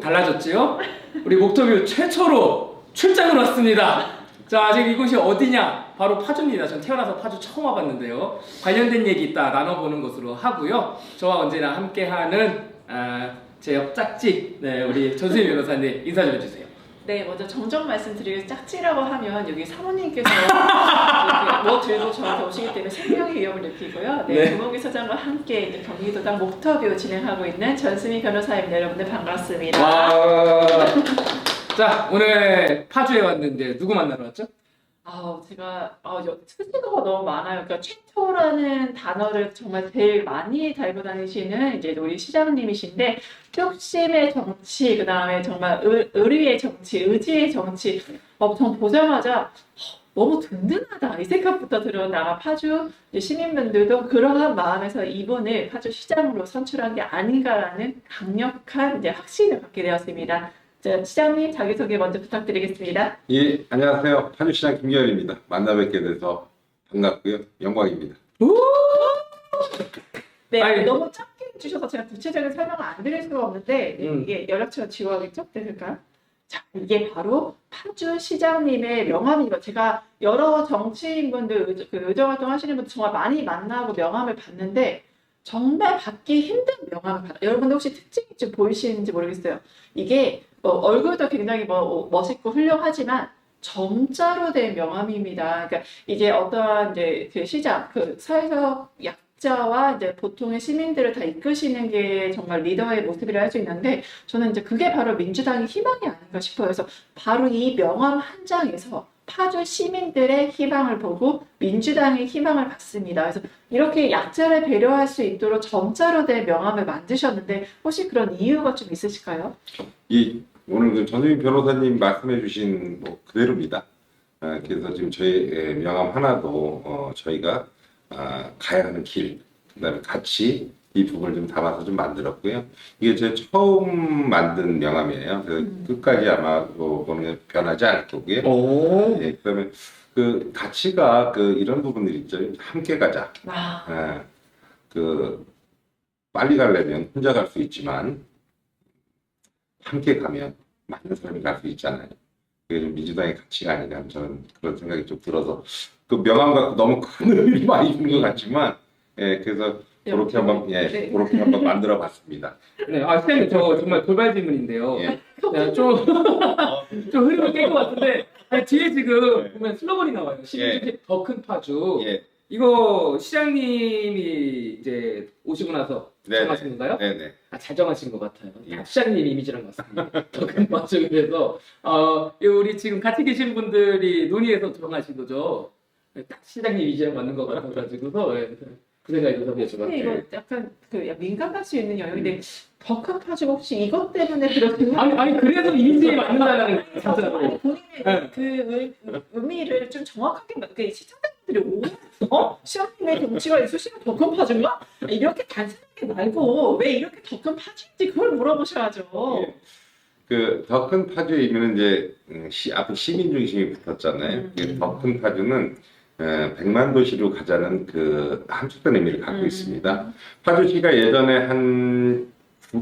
달라졌지요? 우리 목터뷰 최초로 출장을 왔습니다. 자, 지금 이곳이 어디냐? 바로 파주입니다. 전 태어나서 파주 처음 와봤는데요. 관련된 얘기 있다 나눠보는 것으로 하고요. 저와 언제나 함께하는 제 옆짝지, 네, 우리 전수희 변호사님 인사 좀 해주세요. 네, 먼저 정정 말씀드리면 짝지라고 하면 여기 사모님께서 이렇게 뭐 들고 저한테 오시기 때문에 생명의 위협을 느끼고요. 네, 네. 김홍기 소장과 함께 이제 경기도당 목터뷰 진행하고 있는 전수미 변호사입니다. 여러분들 반갑습니다. 와. 자, 오늘 파주에 왔는데 누구 만나러 왔죠? 제가 스티커가 너무 많아요. 그러니까 최초라는 단어를 정말 제일 많이 달고 다니시는 이제 우리 시장님이신데 뚝심의 정치, 그 다음에 정말 의리의 정치, 의지의 정치. 전 보자마자 너무 든든하다 이 생각부터 들었는데 아마 파주 시민분들도 그러한 마음에서 이분을 파주 시장으로 선출한 게 아닌가라는 강력한 이제 확신을 갖게 되었습니다. 자, 시장님 자기소개 먼저 부탁드리겠습니다. 예, 안녕하세요. 파주시장 김기현입니다. 만나 뵙게 돼서 반갑고요. 영광입니다. 네, 아니, 너무 짧게 해주셔서 제가 구체적인 설명을 안 드릴 수가 없는데 이게 연락처가 지워가겠죠? 될까요? 자, 이게 바로 파주 시장님의 명함이고 제가 여러 정치인분들, 의정활동 하시는 분들 정말 많이 만나고 명함을 봤는데 정말 받기 힘든 명함을 받아요. 여러분들 혹시 특징이 좀 보이시는지 모르겠어요. 이게 얼굴도 굉장히 멋있고 훌륭하지만 점자로 된 명함입니다. 그러니까 이제 어떠한 이제 그 시장, 그 사회적 약자와 이제 보통의 시민들을 다 이끄시는 게 정말 리더의 모습이라 할 수 있는데 저는 이제 그게 바로 민주당의 희망이 아닌가 싶어요. 그래서 바로 이 명함 한 장에서 파주 시민들의 희망을 보고 민주당의 희망을 받습니다. 그래서 이렇게 약자를 배려할 수 있도록 점자로 된 명함을 만드셨는데 혹시 그런 이유가 좀 있으실까요? 오늘 그 전수민 변호사님 말씀해주신 그대로입니다. 그래서 지금 저희 명함 하나도 저희가 가야 하는 길, 그다음에 가치 이 부분을 좀 담아서 좀 만들었고요. 이게 제 처음 만든 명함이에요. 그래서 끝까지 아마 보면 변하지 않을 거고요. 오. 예, 그다음에 그 가치가 이런 부분들 있죠. 함께 가자. 빨리 가려면 혼자 갈 수 있지만 함께 가면 많은 사람이 갈 수 있잖아요. 그게 좀 민주당의 가치가 아닌가 저는 그런 생각이 좀 들어서 그 명함 갖고 너무 큰 의미 많이 주는 것 같지만 그래서 그렇게 한번 그렇게 한번 만들어봤습니다. 네, 선생님 저 정말 돌발 질문인데요. 네, 좀 흐름을 깰 것 같은데 뒤에 지금 보면 슬로건이 나와요. 시민주택 더 큰 파주. 이거 시장님이 이제 오시고 나서 정하신 건가요? 네네. 잘 정하신 것 같아요. 시장님 이미지랑 맞습니다. 더 큰 파주. 그래서 우리 지금 같이 계신 분들이 논의해서 정하신 거죠. 딱 시장님 이미지랑 맞는 것 같아가지고서 그 생각이 들어서 여쭤봤어요. 이거 약간 민감할 수 있는 영역인데 더 큰 파주 혹시 이것 때문에 그렇게 아니 그래서 이미지에 맞는다는 진짜로. 본인의 그 의미를 좀 정확하게 시청자분들이 시장님의 정치가 있으시면 더 큰 파주인가? 이렇게 단순하게 말고 왜 이렇게 더 큰 파주인지 그걸 물어보셔야죠. 그 더 큰 파주에 이면 이제 앞에 시민 중심이 붙었잖아요. 더 큰 파주는 100만 도시로 가자는 그 함축된 의미를 갖고 있습니다. 파주시가 예전에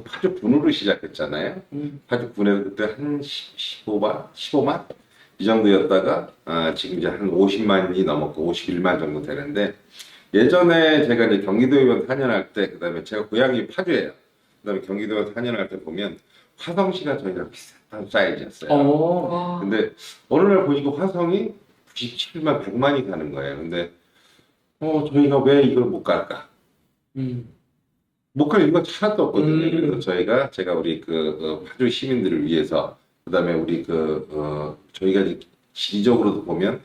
파주군으로 시작했잖아요. 파주군에서 그때 한 15만 이 정도였다가 지금 이제 한 50만이 넘었고 51만 정도 되는데 예전에 제가 이제 경기도의원 4년 할 때 그다음에 제가 고향이 파주예요. 그다음에 경기도의원 4년 할 때 보면 화성시가 저희랑 비슷한 사이즈였어요. 근데 어느 날 보니까 화성이 97만 100만이 가는 거예요. 근데 저희가 왜 이걸 못 갈까? 못 갈 이유가 하나도 없거든요. 그래서 제가 우리 파주 시민들을 위해서 그다음에 우리 저희가 지리적으로도 보면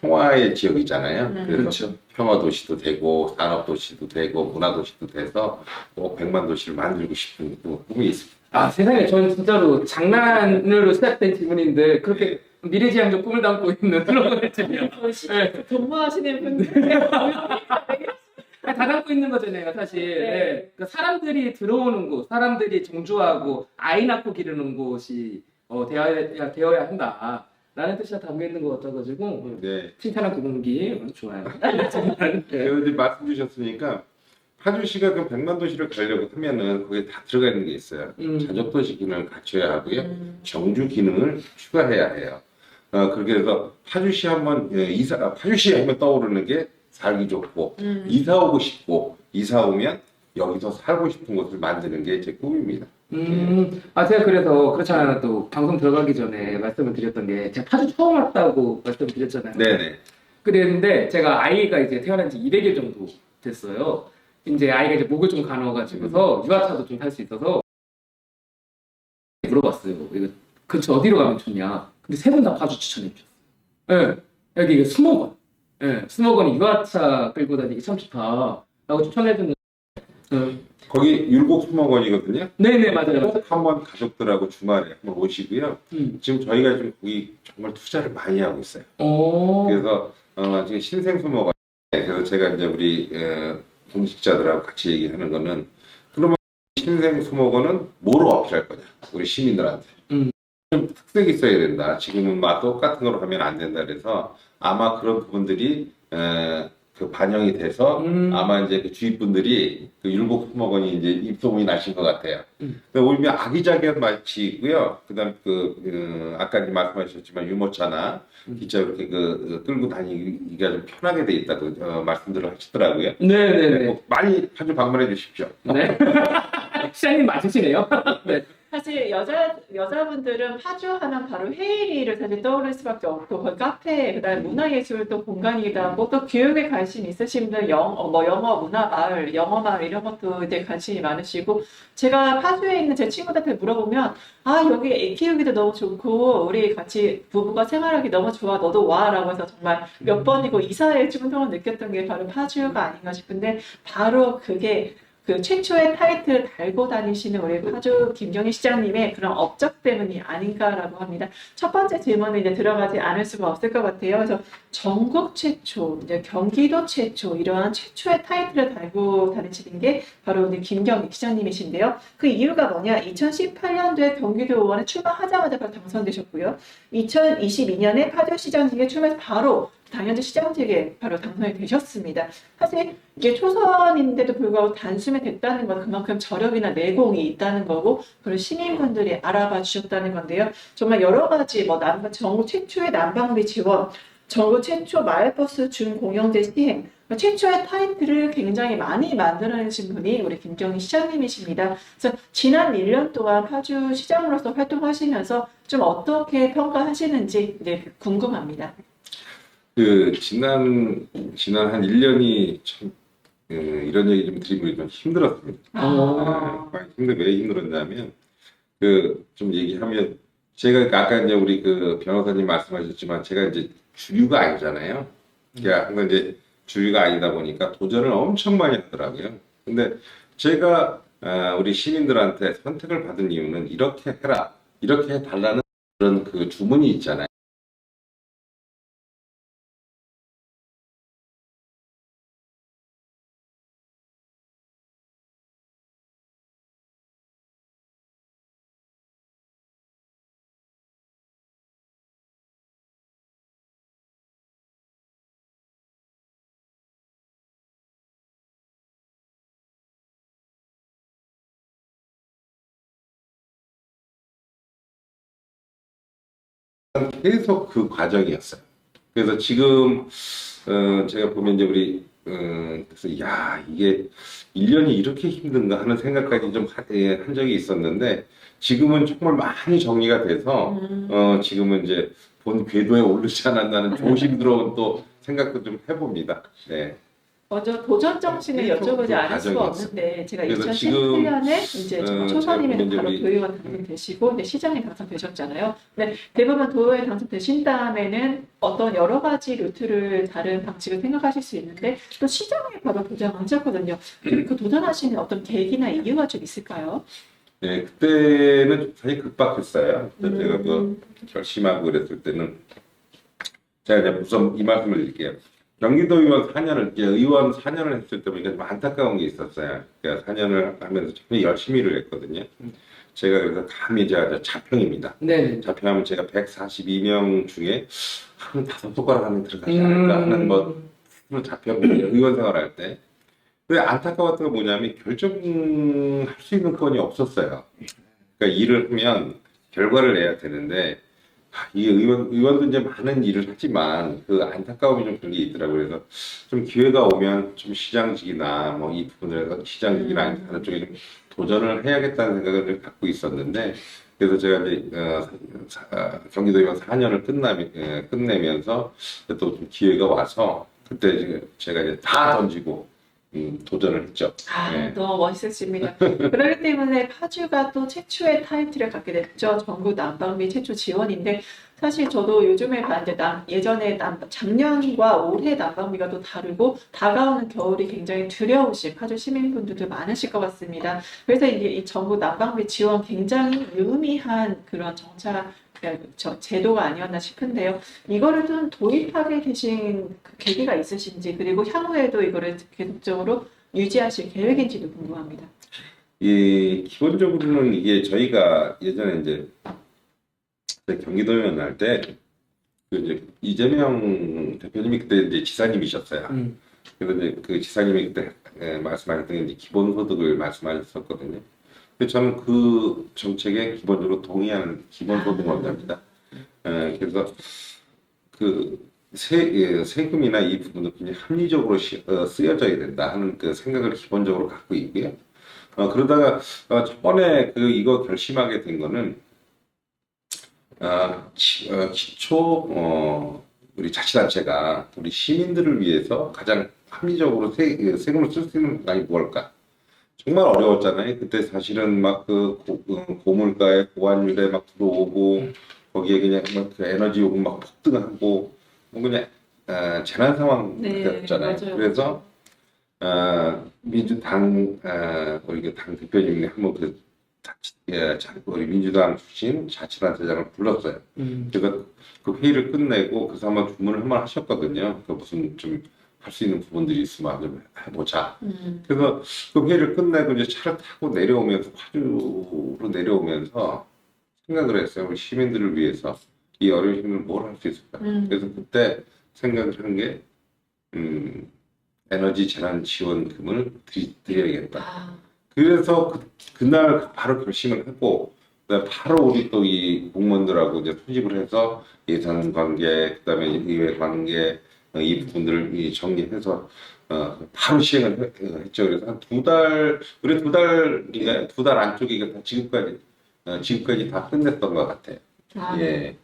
평화의 지역이잖아요. 그래서 그렇죠. 평화 도시도 되고 산업 도시도 되고 문화 도시도 돼서 꼭 100만 도시를 만들고 싶은 꿈이 있습니다. 세상에 저는 진짜로 장난으로 시작된 질문인데 그렇게 미래지향적 꿈을 담고 있는 슬로건을 지면 근무하시는 분들 다 담고 있는 거잖아요, 사실. 그러니까 사람들이 들어오는 곳, 사람들이 정주하고 아이 낳고 기르는 곳이 되어야 한다. 라는 뜻이 담겨 있는 것 같아가지고 칭찬한 그 공기 좋아요. 그래서 이제 말씀 주셨으니까 파주시가 그 100만 도시를 가려고 하면은 거기에 다 들어가 있는 게 있어요. 자족도시 기능을 갖춰야 하고요. 정주 기능을 추가해야 해요. 그렇게 해서 파주시 하면 파주시 하면 떠오르는 게 살기 좋고 이사 오고 싶고 이사 오면 여기서 살고 싶은 곳을 만드는 게 제 꿈입니다. 제가 그래서 그렇잖아요. 또 방송 들어가기 전에 말씀을 드렸던 게 제가 파주 처음 왔다고 말씀을 드렸잖아요. 네네. 그랬는데 제가 아이가 이제 태어난 지 200일 정도 됐어요. 이제 아이가 이제 목을 좀 가누어가지고서 유아차도 좀 탈 수 있어서 물어봤어요. 이거 근처 어디로 가면 좋냐? 근데 세 분 다 파주 추천해 주셨어요. 예, 여기 이게 수목원. 예, 수목원이 유아차 끌고 다니기 참 좋다라고 추천해 줬는데. 거기 율곡수목원이거든요. 네네 맞아요. 꼭 한번 가족들하고 주말에 한번 오시고요. 지금 저희가 지금 거기 정말 투자를 많이 하고 있어요. 그래서 지금 신생수목원 그래서 제가 이제 우리 공직자들하고 같이 얘기하는 거는 그러면 신생수목원은 뭐로 어필할 거냐? 우리 시민들한테 좀 특색이 있어야 된다. 지금은 막 똑같은 거로 하면 안 된다. 그래서 아마 그런 부분들이 그 반영이 돼서 아마 이제 그 주위 분들이 그 율곡수목원이 이제 입소문이 나신 것 같아요. 오히려 아기자기한 맛이 있고요. 그다음 아까 말씀하셨지만 유모차나 기차 이렇게 끌고 다니기가 좀 편하게 돼 있다고 말씀들을 하시더라고요. 네네네. 꼭 많이 파주 방문해 주십시오. 네. 시장님 맞으시네요. 네. 사실 여자분들은 파주 하면 바로 헤이리를 사실 떠오를 수밖에 없고 거기 카페 그다음에 문화예술 또 공간이기도 하고 또 교육에 관심 있으신 분들 영어 문화 마을 영어 마을 이런 것도 이제 관심이 많으시고 제가 파주에 있는 제 친구들한테 물어보면 여기 애 키우기도 너무 좋고 우리 같이 부부가 생활하기 너무 좋아 너도 와라고 해서 정말 몇 번이고 이사의 충동을 느꼈던 게 바로 파주가 아닌가 싶은데 바로 그게 그 최초의 타이틀을 달고 다니시는 우리 파주 김경희 시장님의 그런 업적 때문이 아닌가라고 합니다. 첫 번째 질문은 이제 들어가지 않을 수가 없을 것 같아요. 그래서 전국 최초, 이제 경기도 최초 이러한 최초의 타이틀을 달고 다니시는 게 바로 우리 김경희 시장님이신데요. 그 이유가 뭐냐? 2018년도에 경기도 의원에 출마하자마자 바로 당선되셨고요. 2022년에 파주시장직에 출마해서 바로 당연히 시장직에 바로 당선이 되셨습니다. 사실 이게 초선인데도 불구하고 단숨에 됐다는 건 그만큼 저력이나 내공이 있다는 거고 그리고 시민분들이 알아봐 주셨다는 건데요. 정말 여러 가지 전국 최초의 난방비 지원, 전국 최초 마을버스 준공영제 시행, 최초의 타이틀을 굉장히 많이 만들어내신 분이 우리 김경희 시장님이십니다. 그래서 지난 1년 동안 파주 시장으로서 활동하시면서 좀 어떻게 평가하시는지 궁금합니다. 지난 한 1년이 참 이런 얘기 좀 드리면 좀 힘들었습니다. 많이 왜 힘들었냐면 좀 얘기하면 제가 아까 이제 우리 그 변호사님 말씀하셨지만 제가 이제 주류가 아니잖아요. 그러니까 항상 이제 주류가 아니다 보니까 도전을 엄청 많이 하더라고요. 근데 제가 우리 시민들한테 선택을 받은 이유는 이렇게 해라, 이렇게 해달라는 그런 그 주문이 있잖아요. 계속 그 과정이었어요. 그래서 지금 제가 보면 이제 우리 그래서 이게 1년이 이렇게 힘든가 하는 생각까지 좀 한 적이 있었는데 지금은 정말 많이 정리가 돼서 지금은 이제 본 궤도에 오르지 않았나는 조심스러운 또 생각도 좀 해봅니다. 네. 먼저 도전 정신을 여쭤보지 않을 수가 없는데 제가 2017년에 이제 초선이면 바로 도의원 당선되시고 이제 시장에 당선되셨잖아요. 근데 대부분 도의원에 당선되신 다음에는 어떤 여러 가지 루트를 다른 방식을 생각하실 수 있는데 또 시장에 바로 도전하셨거든요. 그 도전하시는 어떤 계기나 이유가 좀 있을까요? 네, 그때는 사실 급박했어요. 제가 결심하고 그랬을 때는 제가 이제 우선 이 말씀을 드릴게요. 경기도 의원 4년을 했을 때 보니까 좀 안타까운 게 있었어요. 그러니까 4년을 하면서 정말 열심히 일을 했거든요. 제가 그래서 감히 제가 자평입니다. 네. 자평하면 제가 142명 중에 한 5손가락 안에 들어가지 않을까 하는 자평 의원 생활할 때. 근데 안타까웠던 건 뭐냐면 결정할 수 있는 건이 없었어요. 그러니까 일을 하면 결과를 내야 되는데 이 의원도 이제 많은 일을 하지만 그 안타까움이 좀 그런 게 있더라고요. 그래서 좀 기회가 오면 좀 시장직이나 뭐 이 부분을 시장직이나 하는 쪽에 좀 도전을 해야겠다는 생각을 갖고 있었는데 그래서 제가 이제 경기도의원 4년을 끝내면서 또 좀 기회가 와서 그때 이제 제가 이제 다 던지고 도전을 했죠. 네. 너무 멋있으십니다. 그렇기 때문에 파주가 또 최초의 타이틀을 갖게 됐죠. 전국 난방비 최초 지원인데 사실 저도 요즘에 봤는데 예전에 작년과 올해 난방비가 또 다르고 다가오는 겨울이 굉장히 두려우실 파주 시민분들도 많으실 것 같습니다. 그래서 이제 이 전국 난방비 지원 굉장히 유의미한 그런 제도가 아니었나 싶은데요. 이거를 좀 도입하게 되신 그 계기가 있으신지 그리고 향후에도 이거를 계속적으로 유지하실 계획인지도 궁금합니다. 기본적으로는 이게 저희가 예전에 이제 경기도의원 할 때 그 이제 이재명 대표님이 그때 이제 지사님이셨어요. 그래서 이제 그 지사님이 그때 말씀하셨던 게 이제 기본소득을 말씀하셨었거든요. 근데 저는 그 정책에 기본적으로 동의하는 기본소득원자입니다. 그래서 그 세금이나 이 부분도 굉장히 합리적으로 쓰여져야 된다 하는 그 생각을 기본적으로 갖고 있고요. 그러다가 저번에 이거 결심하게 된 거는 기초 우리 자치단체가 우리 시민들을 위해서 가장 합리적으로 세금을 쓸 수 있는 방법이 무엇일까? 정말 어려웠잖아요. 그때 사실은 막 고물가에 고환율에 막 들어오고 거기에 그냥 막 그 에너지 요금 막 폭등하고 뭐 그냥 재난 상황이었잖아요. 맞아요. 그래서 민주당 우리 당 대표님이 한번 우리 민주당 출신 자치단체장을 불렀어요. 그래서 그 회의를 끝내고 그래서 한번 주문을 한번 하셨거든요. 그 무슨 좀 할 수 있는 부분들이 있으면 좀 해보자. 그래서 그 회의를 끝내고 이제 차를 타고 내려오면서 파주로 내려오면서 생각을 했어요. 우리 시민들을 위해서 이 어려운 시민을 뭘 할 수 있을까. 그래서 그때 생각을 한 게 에너지 재난 지원금을 드려야겠다. 그래서 그날 바로 결심을 했고 바로 우리 또 이 공무원들하고 이제 소집을 해서 예산 관계 그다음에 의회 관계 이 부분들을 정리해서 바로 시행을 했죠. 그래서 한 우리 두 달 안쪽에 지금까지 다 끝냈던 것 같아요. 예.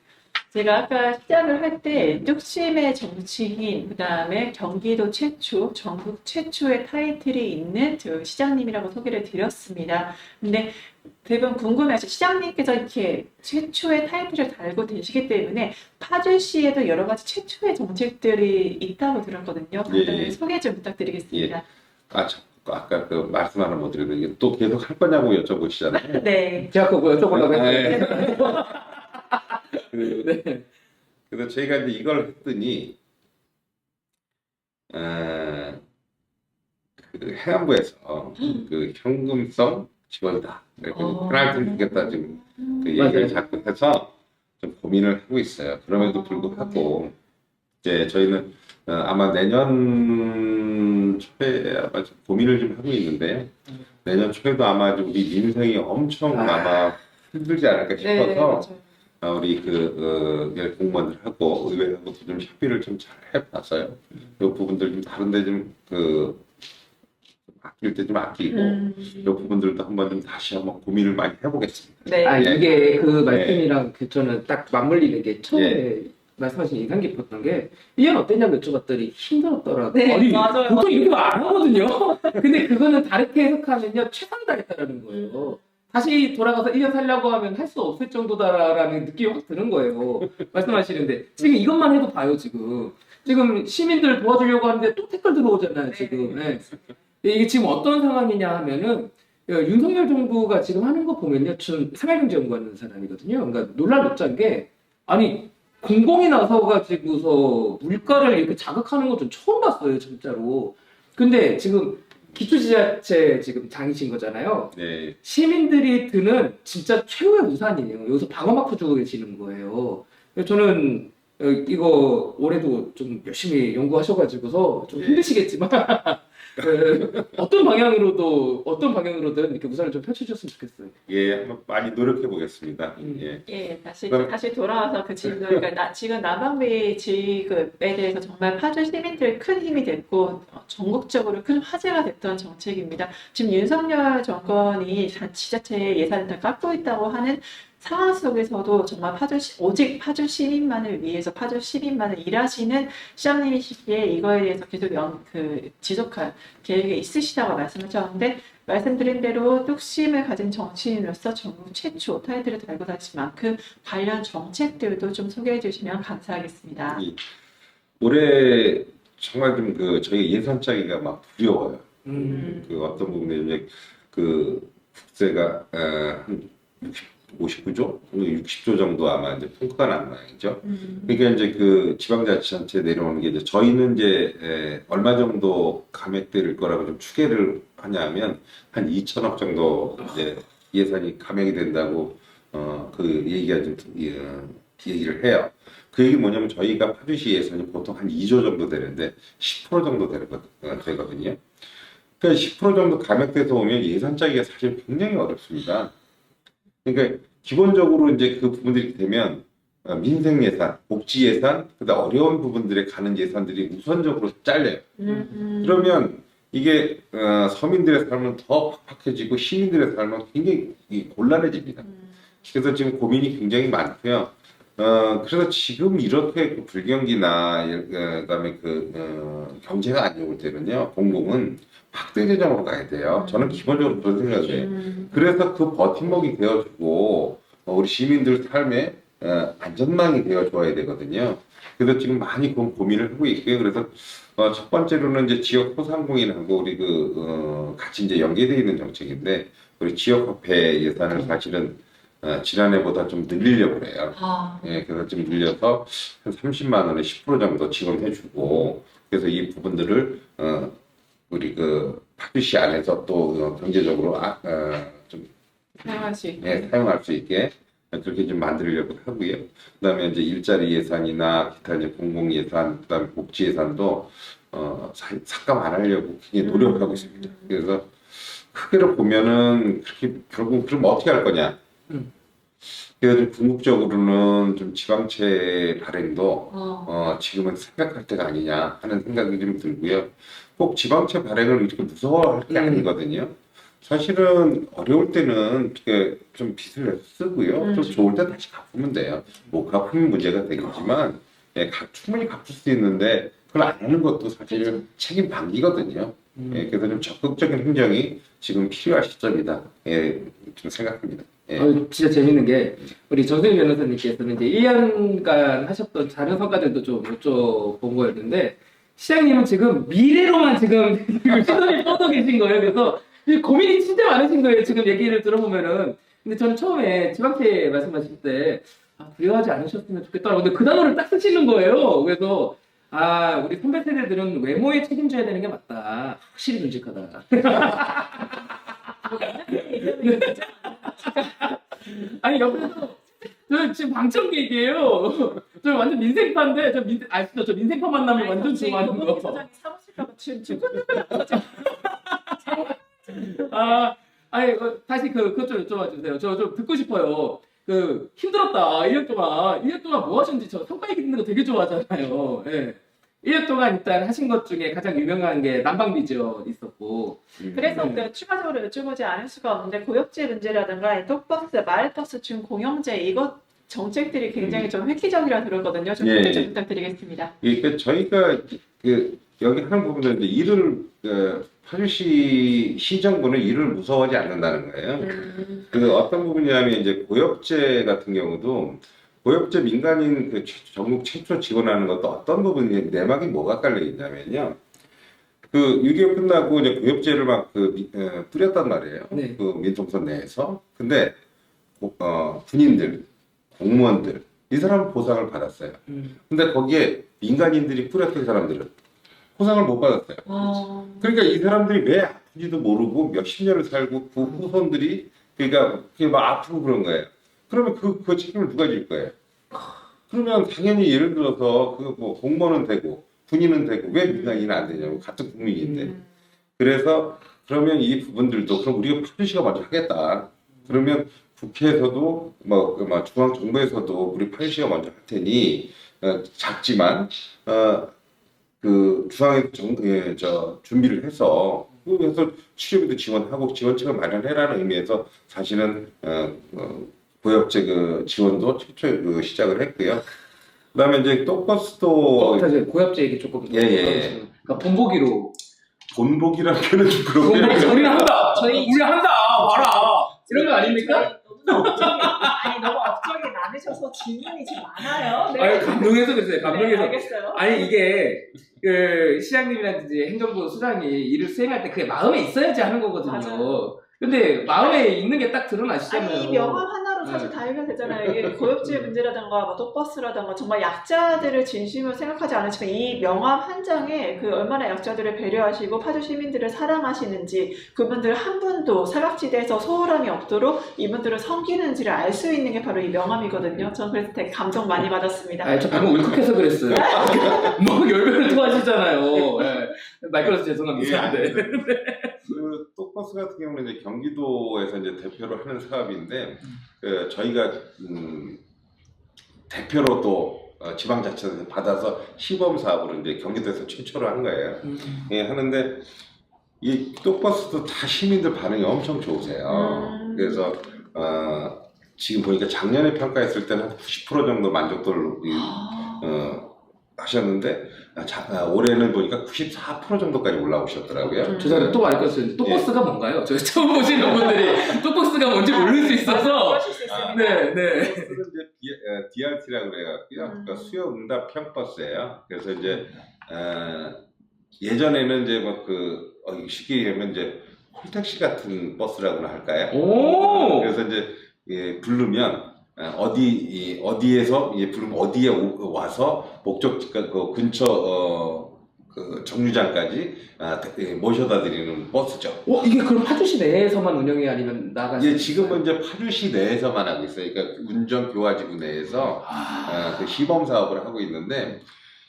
제가 아까 시작을 할 때 뚝심의 정치인, 그 다음에 경기도 최초, 전국 최초의 타이틀이 있는 저 시장님이라고 소개를 드렸습니다. 근데 대부분 궁금해하죠. 시장님께서 이렇게 최초의 타이틀을 달고 계시기 때문에 파주시에도 여러 가지 최초의 정책들이 있다고 들었거든요. 간단히 소개 좀 부탁드리겠습니다. 아까 그 말씀 하나 못 드리고 이게 또 계속 할 거냐고 여쭤보시잖아요. 네. 제가 그거 여쭤보려고 했는데. 네. 그래서 저희가 이제 이걸 했더니 그 행안부에서 그 현금성 지원이다. 페널티를 주겠다 지금 그 얘기를 자꾸 해서 좀 고민을 하고 있어요. 그럼에도 불구하고 이제 저희는 아마 내년 초에 아마 좀 고민을 좀 하고 있는데 내년 초에도 아마 좀 우리 민생이 엄청 아마 힘들지 않을까 싶어서 우리 공무원들하고 의회하고 좀 협의를 좀 잘 해봤어요. 이 부분들 좀 다른데 좀 아낄 때 좀 아끼고 이 부분들도 한번 좀 다시 한번 고민을 많이 해보겠습니다. 네. 이게 그 말씀이랑 저는 딱 맞물리는 게 처음에 말씀하신 인상 깊었던 게 1년 어땠냐고 여쭤봤더니 힘들었더라고요. 네, 아니, 맞아요. 보통 이렇게 말 안 하거든요. 근데 그거는 다르게 해석하면요 최선을 다했다라는 거예요. 다시 돌아가서 1년 살려고 하면 할 수 없을 정도다라는 느낌이 확 드는 거예요. 말씀하시는데 지금 이것만 해도 봐요. 지금 시민들 도와주려고 하는데 또 댓글 들어오잖아요. 지금 이게 지금 어떤 상황이냐 하면은 윤석열 정부가 지금 하는 거 보면요, 전 생활경제연구하는 사람이거든요. 그러니까 놀랄 게 아니 공공이 나서가지고서 물가를 이렇게 자극하는 거 좀 처음 봤어요, 진짜로. 근데 지금 기초지자체 지금 장이신 거잖아요. 네. 시민들이 드는 진짜 최후의 우산이에요. 여기서 방어막 주고 계시는 거예요. 저는 이거 올해도 좀 열심히 연구하셔가지고서 좀 힘드시겠지만 어떤 방향으로든 이렇게 우산을 좀 펼쳐줬으면 좋겠어요. 예, 한번 많이 노력해 보겠습니다. 음. 예. 예, 그럼- 다시 돌아와서 그 질문, 그러니까 지금 난방비 지급에 대해서 정말 파주 시민들 큰 힘이 됐고 전국적으로 큰 화제가 됐던 정책입니다. 지금 윤석열 정권이 지자체 예산을 다 깎고 있다고 하는 상황 속에서도 정말 오직 파주 시민만을 위해서 파주 시민만을 일하시는 시장님이시기에 이거에 대해서 계속 지속할 계획이 있으시다고 말씀하셨는데 말씀드린 대로 뚝심을 가진 정치인으로서 전국 최초 타이틀을 달고 다니신 만큼 관련 정책들도 좀 소개해 주시면 감사하겠습니다. 올해 정말 좀 저희 예산 짜기가 막 두려워요. 음. 어떤 부분에 이제 국세가 한 59조, 60조 정도 아마 이제 통과가 난 모양이죠. 그러니까 이제 지방자치단체 내려오는 게 이제 저희는 이제 얼마 정도 감액될 거라고 좀 추계를 하냐면 한 2천억 정도 이제 예산이 감액이 된다고 얘기가 좀 얘기를 해요. 그 얘기 뭐냐면 저희가 파주시 예산이 보통 한 2조 정도 되는데 10% 정도 되거든요. 그러니까 10% 정도 감액돼서 오면 예산 짜기가 사실 굉장히 어렵습니다. 그러니까 기본적으로 이제 그 부분들이 되면 민생 예산, 복지 예산, 그다음 어려운 부분들에 가는 예산들이 우선적으로 잘려요. 그러면 이게 서민들의 삶은 더 팍팍해지고 시민들의 삶은 굉장히 곤란해집니다. 그래서 지금 고민이 굉장히 많고요. 그래서 지금 이렇게 불경기나 그다음에 경제가 안 좋을 때는요, 공공은 확대 재정으로 가야 돼요. 저는 기본적으로 그런 생각을 해요. 그래서 그 버팀목이 되어주고 우리 시민들 삶의 안전망이 되어줘야 되거든요. 그래서 지금 많이 고민을 하고 있고요. 그래서 첫 번째로는 이제 지역 소상공인하고 우리 같이 이제 연계되어 있는 정책인데 우리 지역화폐 예산을 사실은 지난해보다 좀 늘리려고 그래요. 예, 그래서 좀 늘려서 한 30만 원에 10% 정도 지원해주고 그래서 이 부분들을 우리 파주시 안에서 또 경제적으로 좀 사용할 수 있게. 예, 사용할 수 있게 그렇게 좀 만들려고 하고요. 그다음에 이제 일자리 예산이나 기타 이제 공공 예산, 그다음에 복지 예산도 삭감 안 하려고 굉장히 노력하고 있습니다. 그래서 크게로 보면은 결국 그럼 어떻게 할 거냐? 그래서 좀 궁극적으로는 좀 지방채 발행도 지금은 생각할 때가 아니냐 하는 생각이 좀 들고요. 꼭 지방채 발행을 이렇게 무서워할 게 아니거든요. 사실은 어려울 때는 이렇게 좀 빚을 쓰고요. 좀 좋을 때 다시 갚으면 돼요. 못 갚으면 문제가 되겠지만 충분히 갚을 수 있는데 그걸 안 하는 것도 사실 책임 방기거든요. 그래서 좀 적극적인 행정이 지금 필요할 시점이다. 좀 생각합니다. 진짜 재밌는 게 우리 정세윤 변호사님께서는 이제 1년간 하셨던 다른 성과들도 좀 여쭤본 거였는데 시장님은 지금 미래로만 지금 시선이 뻗어 계신 거예요. 그래서 고민이 진짜 많으신 거예요. 지금 얘기를 들어보면은. 근데 저는 처음에 지방채 말씀하실 때 두려워하지 않으셨으면 좋겠다. 근데 그 단어를 딱 쓰시는 거예요. 그래서 우리 선배 세대들은 외모에 책임져야 되는 게 맞다. 확실히 듬직하다. 아니 옆에서 저 지금 방청객이에요. 저 완전 민생파인데 아시죠? 저 민생파 만나면 완전 좋아하는 거. 사장님 사무실 가면 지금 죽었는데 다시 그것 좀 여쭤봐 주세요. 저 좀 듣고 싶어요. 힘들었다. 1년 동안 뭐 하셨는지 저 성과 얘기 듣는 거 되게 좋아하잖아요. 예. 1년 동안 일단 하신 것 중에 가장 유명한 게 난방비죠 있었고. 그래서 추가적으로 여쭤보지 않을 수가 없는데 고역제 문제라든가 톡버스, 마을버스 중 공영제 이것 정책들이 굉장히 좀 획기적이라 들었거든요. 좀 소개 좀 부탁드리겠습니다. 그러니까 저희가 여기 하는 부분은 이제 파주시 시정부는 일을 무서워하지 않는다는 거예요. 어떤 부분이냐면 이제 고역제 같은 경우도 고역제 민간인 전국 최초 지원하는 것도 어떤 부분이 내막이 뭐가 깔려 있냐면요. 6.25 끝나고 이제 고역제를 막 뿌렸단 말이에요. 네. 민통선 내에서. 근데 군인들, 공무원들 이 사람은 보상을 받았어요. 근데 거기에 민간인들이 뿌렸던 사람들은 보상을 못 받았어요. 그러니까 이 사람들이 왜 아픈지도 모르고 몇십 년을 살고 그 후손들이 그러니까 그게 막 아프고 그런 거예요. 그러면 그 책임을 누가 질 거예요? 그러면 당연히 예를 들어서 뭐 공무원은 되고 군인은 되고 왜 민간인은 안 되냐고 같은 국민인데. 그래서 그러면 이 부분들도 그럼 우리가 파주시가 먼저 하겠다. 그러면 국회에서도 뭐 중앙정부에서도 우리 파주시가 먼저 할 테니 작지만 그 중앙에 준비를 해서 그래서 취업에도 지원하고 지원책을 마련해라는 의미에서 사실은 고역제 그 지원도 최초에 시작을 했고요. 그다음에 이제 똑버스도 다시 고엽제 얘기 조금. 예. 그러니까 본보기로. 본보기라는 표현은 좀 그렇고요. 저희는 한다. 저희 우리 한다. 봐라. 이런 거 아닙니까? 너무 업적이 많으셔서 질문이 지금 많아요. 네. 아니 감동해서 그랬어요. 네, 감동해서. 알겠어요. 아니 이게 그 시장님이라든지 행정부 수장이 일을 수행할 때 그게 마음에 있어야지 하는 거거든요. 맞아요. 근데 마음에 있는 게 딱 드러나시잖아요. 아니 이 명함 하나로 사실 네. 다 해결되잖아요. 이게 고엽제 문제라든가 뭐 똑버스라든가 정말 약자들을 진심으로 생각하지 않으시면 이 명함 한 장에 그 얼마나 약자들을 배려하시고 파주 시민들을 사랑하시는지 그분들 한 분도 사각지대에서 소홀함이 없도록 이분들을 섬기는지를 알 수 있는 게 바로 이 명함이거든요. 저는 그래서 되게 감동 많이 받았습니다. 아니 저 방금 울컥해서 그랬어요. 뭐 열변을 토하시잖아요. 네. 말 걸어서 죄송합니다. 네. 그 똑버스 같은 경우는 이제 경기도에서 이제 대표로 하는 사업인데 저희가 대표로 또 지방자치에서 받아서 시범 사업으로 이제 경기도에서 최초로 한 거예요. 예, 하는데 이 똑버스도 다 시민들 반응이 엄청 좋으세요. 그래서 지금 보니까 작년에 평가했을 때는 한 90% 정도 만족도를 하셨는데 올해는 보니까 94% 정도까지 올라오셨더라고요. 저 자리 또 알겠어요. 똑버스가 뭔가요? 저 처음 보시는 분들이 똑버스가 뭔지 모를 수 있어서. 그러실 수 있습니다. 네. 버스는 이제 DRT라고 그래가지고요. 그러니까 수요 응답 평버스예요. 그래서 이제 예전에는 이제 쉽게 얘기하면 이제 콜택시 같은 버스라고나 할까요? 오. 그래서 이제 부르면 어디에서 부르면 어디에 와서 목적지 그 근처 그 정류장까지 모셔다 드리는 버스죠. 이게 그럼 파주시 내에서만 운영이 아니면 나가? 지금은 이제 파주시 내에서만 하고 있어요. 그러니까 운전 교화지구 내에서 그 시범 사업을 하고 있는데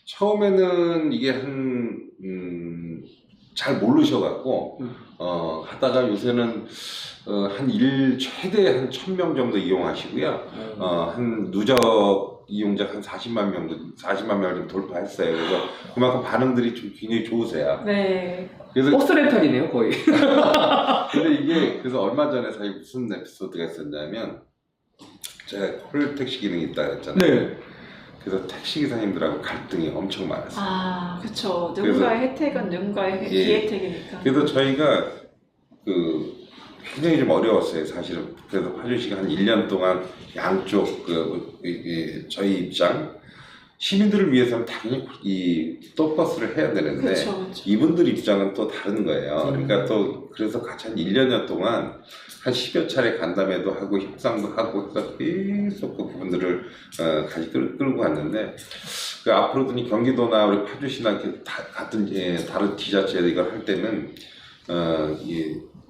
처음에는 이게 잘 모르셔갖고 하다가 요새는 최대 한 1000명 정도 이용하시고요. 한 누적 이용자 한 40만 명을 좀 돌파했어요. 그래서 그만큼 반응들이 좀 굉장히 좋으세요. 네. 그래서 버스 렌탈이네요, 거의. 근데 이게 그래서 얼마 전에 사실 무슨 에피소드가 있었냐면 제가 콜택시 기능이 있다고 했잖아요. 네. 그래서 택시 기사님들하고 갈등이 엄청 많았어요. 그렇죠. 누군가의 혜택은 누군가의 비혜택이니까. 그래서 저희가 굉장히 좀 어려웠어요, 사실은. 그래서 파주시가 한 1년 동안 양쪽 저희 입장 시민들을 위해서는 당연히 이 똑버스를 해야 되는데 그쵸. 이분들 입장은 또 다른 거예요. 그러니까 또 그래서 같이 한 1년여 동안 한 10여 차례 간담회도 하고 협상도 하고 해서 계속 그 부분들을 같이 끌고 갔는데 앞으로도 경기도나 우리 파주시나 같은 다른 지자체에 이걸 할 때는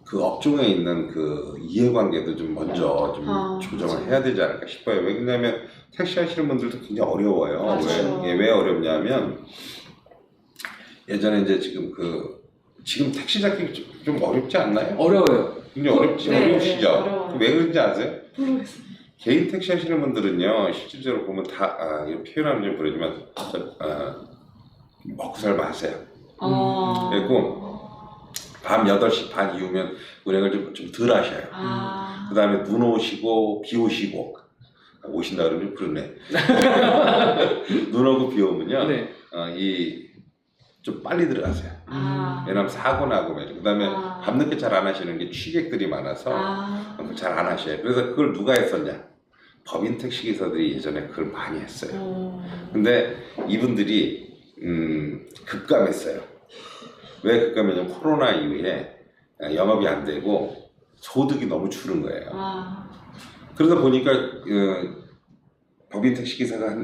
그 업종에 있는 그 이해관계도 좀 먼저 좀 조정을 그렇죠. 해야 되지 않을까 싶어요. 왜냐하면 택시 하시는 분들도 굉장히 어려워요. 맞아요. 왜 어렵냐면 예전에 이제 지금 택시 잡기 좀 어렵지 않나요? 어려워요. 굉장히 네, 어려우시죠? 어려워요. 왜 그런지 아세요? 모르겠어요. 개인 택시 하시는 분들은요, 실질적으로 보면 이런 표현하면 좀 그러지만, 먹고 살만 하세요. 그리고 밤 8시 반 이후면 운행을 좀 덜 하셔요. 그 다음에 눈 오시고, 비 오시고, 오신다 그러면 그러네. 눈 오고 비 오면요, 네. 좀 빨리 들어가세요. 왜냐면 사고 나고, 그 다음에 밤늦게 잘 안 하시는 게 취객들이 많아서 잘 안 하셔요. 그래서 그걸 누가 했었냐? 법인 택시기사들이 예전에 그걸 많이 했어요. 근데 이분들이 급감했어요. 왜 급감했냐면 코로나 이후에 영업이 안 되고 소득이 너무 줄은 거예요. 그러다 보니까 법인 택시기사가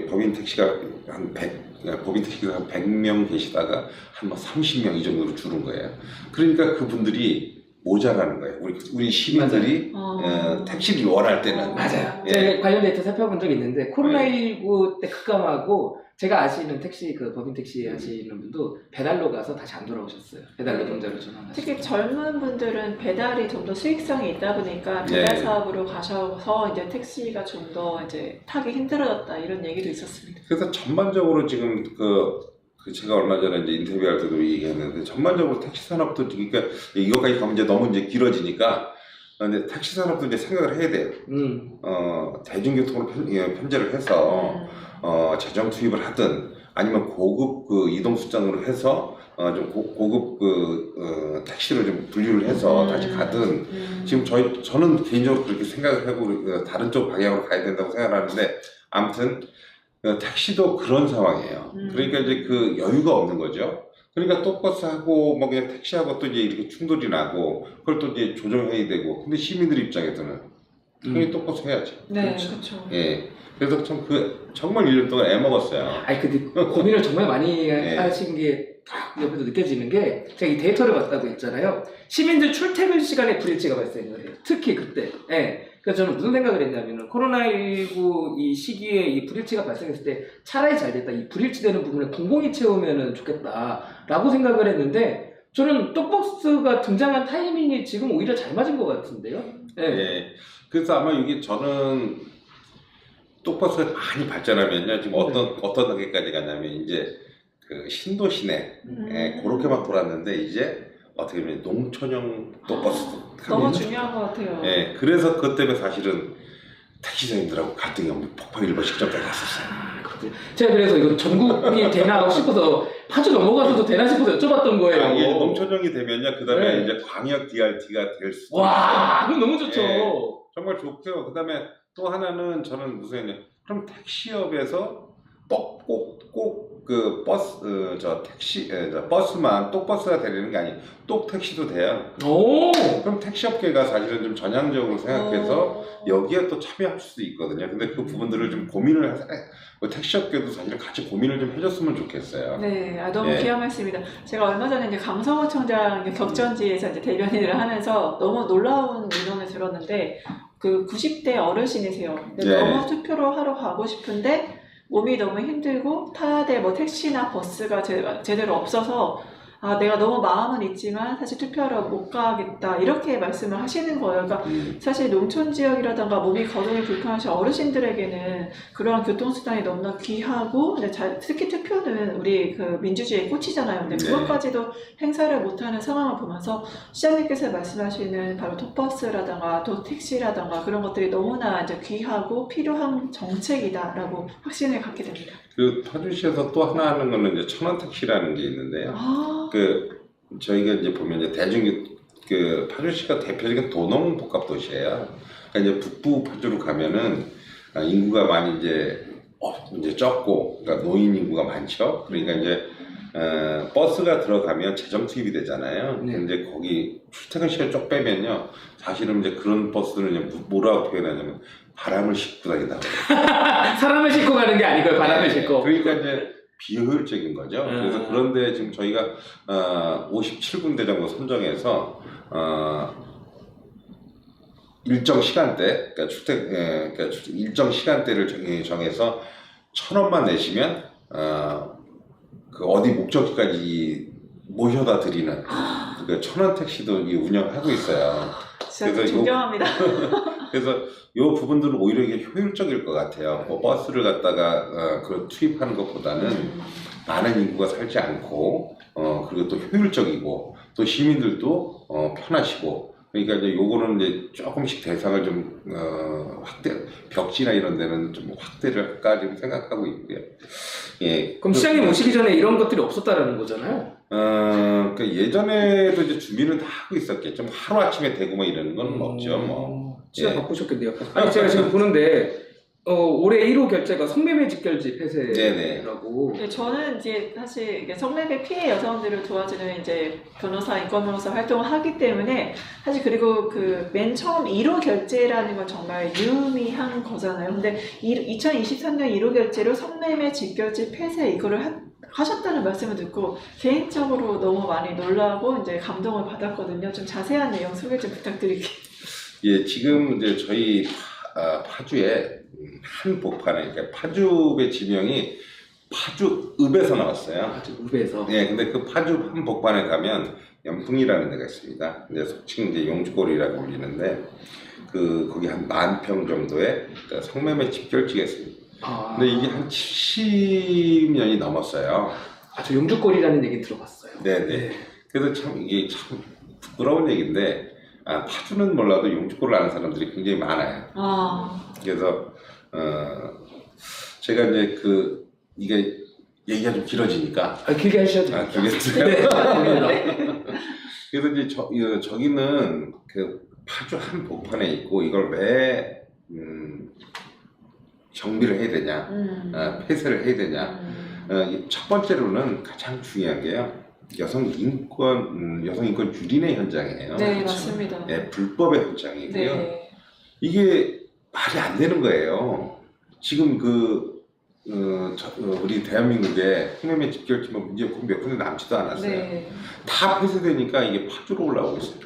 법인 택시가 한 100명 계시다가 한 30명 이 정도로 줄은 거예요. 그러니까 그분들이 모자라는 거예요. 우리 시민들이 택시를 원할 때는. 맞아요. 예. 제가 관련 데이터 살펴본 적이 있는데 코로나19 때 급감하고 제가 아시는 택시 법인 택시 하시는 분도 배달로 가서 다시 안 돌아오셨어요. 배달 노동자로 전환하셨어요. 특히 젊은 분들은 배달이 좀 더 수익성이 있다 보니까 네. 배달 사업으로 가셔서 이제 택시가 좀 더 이제 타기 힘들어졌다 이런 얘기도 있었습니다. 그래서 전반적으로 지금 제가 얼마 전에 이제 인터뷰할 때도 얘기했는데 전반적으로 택시 산업도 그러니까 이거까지 가면 이제 너무 이제 길어지니까 근데 택시 산업도 이제 생각을 해야 돼요. 대중교통으로 편제를 해서 재정 투입을 하든 아니면 고급 이동 수단으로 해서 좀 고급 택시로 좀 분류를 해서 다시 가든 지금 저는 개인적으로 그렇게 생각을 하고 다른 쪽 방향으로 가야 된다고 생각하는데 아무튼 택시도 그런 상황이에요. 그러니까 이제 그 여유가 없는 거죠. 그러니까 또 버스하고 뭐 그냥 택시하고 또 이제 이렇게 충돌이 나고 그걸 또 이제 조정해야 되고 근데 시민들 입장에서는 당연히 또 버스 해야죠. 네, 그렇죠. 예. 그래서 참 정말 1년 동안 애먹었어요. 아니 근데 고민을 정말 많이 네. 하신 게 옆에서 느껴지는 게 제가 이 데이터를 봤다고 했잖아요. 시민들 출퇴근 시간에 불일치가 발생을 해요. 특히 그때. 예. 그래서 저는 무슨 생각을 했냐면은 코로나19 이 시기에 이 불일치가 발생했을 때 차라리 잘 됐다. 이 불일치되는 부분을 공공이 채우면은 좋겠다라고 생각을 했는데 저는 똑버스가 등장한 타이밍이 지금 오히려 잘 맞은 것 같은데요. 예. 예. 그래서 아마 이게 저는 똑버스가 많이 발전하면요. 지금 어떤 단계까지 갔냐면 이제 그 신도시내 그렇게만 돌았는데 이제 어떻게 보면 농촌형 똑버스도 너무 중요한 것 같아요. 예, 그래서 그것 때문에 사실은 택시사님들하고 갈등이 폭발일보 직전까지 갔었어요. 그렇군요. 제가 그래서 이거 전국이 되나 싶어서 파주 넘어가서도 되나 싶어서 여쭤봤던 거예요. 이게 농촌형이 되면요, 그 다음에 네. 이제 광역 DRT가 될 수도 와, 있어요. 그럼 너무 좋죠. 예, 정말 좋고요. 그 다음에 또 하나는 저는 무슨 얘기냐, 그럼 택시업에서 꼭 그 버스 버스만 똑버스가 되는 게 아니에요. 똑 택시도 돼요. 오, 그럼 택시업계가 사실은 좀 전향적으로 생각해서 여기에 또 참여할 수도 있거든요. 근데 그 부분들을 좀 고민을 해서 택시업계도 사실 같이 고민을 좀 해줬으면 좋겠어요. 네, 너무 예. 귀한 말씀입니다. 제가 얼마 전에 이제 강성호 청장 격전지에서 이제 대변인을 하면서 너무 놀라운 민원을 들었는데 그 90대 어르신이세요. 근데 네. 너무 투표를 하러 가고 싶은데 몸이 너무 힘들고 타야 될 뭐 택시나 버스가 제대로 없어서 내가 너무 마음은 있지만 사실 투표하러 못 가겠다 이렇게 말씀을 하시는 거예요. 그러니까 사실 농촌 지역이라든가 몸이 거동이 불편하신 어르신들에게는 그러한 교통수단이 너무나 귀하고 특히 투표는 우리 그 민주주의의 꽃이잖아요. 근데 네. 그것까지도 행사를 못하는 상황을 보면서 시장님께서 말씀하시는 바로 톡버스라든가 또 택시라든가 그런 것들이 너무나 이제 귀하고 필요한 정책이다라고 확신을 갖게 됩니다. 그 파주시에서 또 하나 하는 거는 이제 천원 택시라는 게 있는데요. 저희가 이제 보면 이제 파주시가 대표적인 도농 복합 도시예요. 그러니까 이제 북부 파주로 가면은 인구가 많이 이제 적고, 그러니까 노인 인구가 많죠. 그러니까 이제 버스가 들어가면 재정 투입이 되잖아요. 네. 근데 거기 출퇴근 시간 쪽 빼면요, 사실은 이제 그런 버스는 이제 뭐라고 표현하냐면 바람을 싣고 다닌다고. 사람을 싣고 가는 게 아니고요, 바람을 싣고. 그러니까 이제 비효율적인 거죠. 그래서 그런데 지금 저희가 57군데 정도 선정해서 일정 시간대, 그러니까 일정 시간대를 정해서 1,000원만 내시면 그 어디 목적지까지 모셔다 드리는 그 1,000원 택시도 운영하고 있어요. 진짜 그래서 존경합니다. 그래서 이 부분들은 오히려 이게 효율적일 것 같아요. 뭐 버스를 갖다가 그 투입하는 것보다는 많은 인구가 살지 않고 그리고 또 효율적이고 또 시민들도 편하시고 그러니까 이제 요거는 이제 조금씩 대상을 좀 벽지나 이런 데는 좀 확대를 할까 지금 생각하고 있고요. 예. 그럼 시장님 오시기 전에 이런 것들이 없었다라는 거잖아요. 그러니까 예전에도 이제 준비는 다 하고 있었겠죠. 뭐 하루 아침에 되고 뭐 이런 건 없죠. 뭐. 진짜 예. 바쁘셨겠네요. 아니 제가 지금 보는데 올해 1호 결제가 성매매 직결지 폐쇄라고. 네, 저는 이제 사실 이게 성매매 피해 여성들을 도와주는 이제 변호사, 인권 변호사 활동을 하기 때문에 사실 그리고 그 맨 처음 1호 결제라는 건 정말 유의미한 거잖아요. 근데 2023년 1호 결제로 성매매 직결지 폐쇄 이거를 하셨다는 말씀을 듣고 개인적으로 너무 많이 놀라고 이제 감동을 받았거든요. 좀 자세한 내용 소개 좀 부탁드릴게요. 예, 지금 이제 저희 파주에 한 복판에, 그러니까 파주의 지명이 파주읍에서 나왔어요. 아주 우배에서. 예, 근데 그 파주 한 복판에 가면 연풍이라는 데가 있습니다. 근데 속칭 이제 용주골이라고 불리는데 거기 한 10,000평 정도의 그 성매매 집결지가 있습니다. 아. 근데 이게 한 70년이 넘었어요. 저 용주골이라는 얘기 들어봤어요. 네네. 그래서 참 이게 참 부끄러운 얘기인데 파주는 몰라도 용주골을 아는 사람들이 굉장히 많아요. 그래서 제가 이제 이게 얘기가 좀 길어지니까 길게 하셔도 돼요. 알겠어요. 네, 됩니다. 그래서 이제 저기는 그 파주 한 복판에 있고 이걸 왜 정비를 해야 되냐, 폐쇄를 해야 되냐. 첫 번째로는 가장 중요한 게요. 여성 인권 유린의 현장이에요. 네, 맞습니다. 네, 불법의 현장이고요. 네. 이게 말이 안 되는 거예요. 지금 우리 대한민국에 성매매 집결지만 문제 몇 군데 남지도 않았어요. 네. 다 폐쇄되니까 이게 파주로 올라오고 있어요.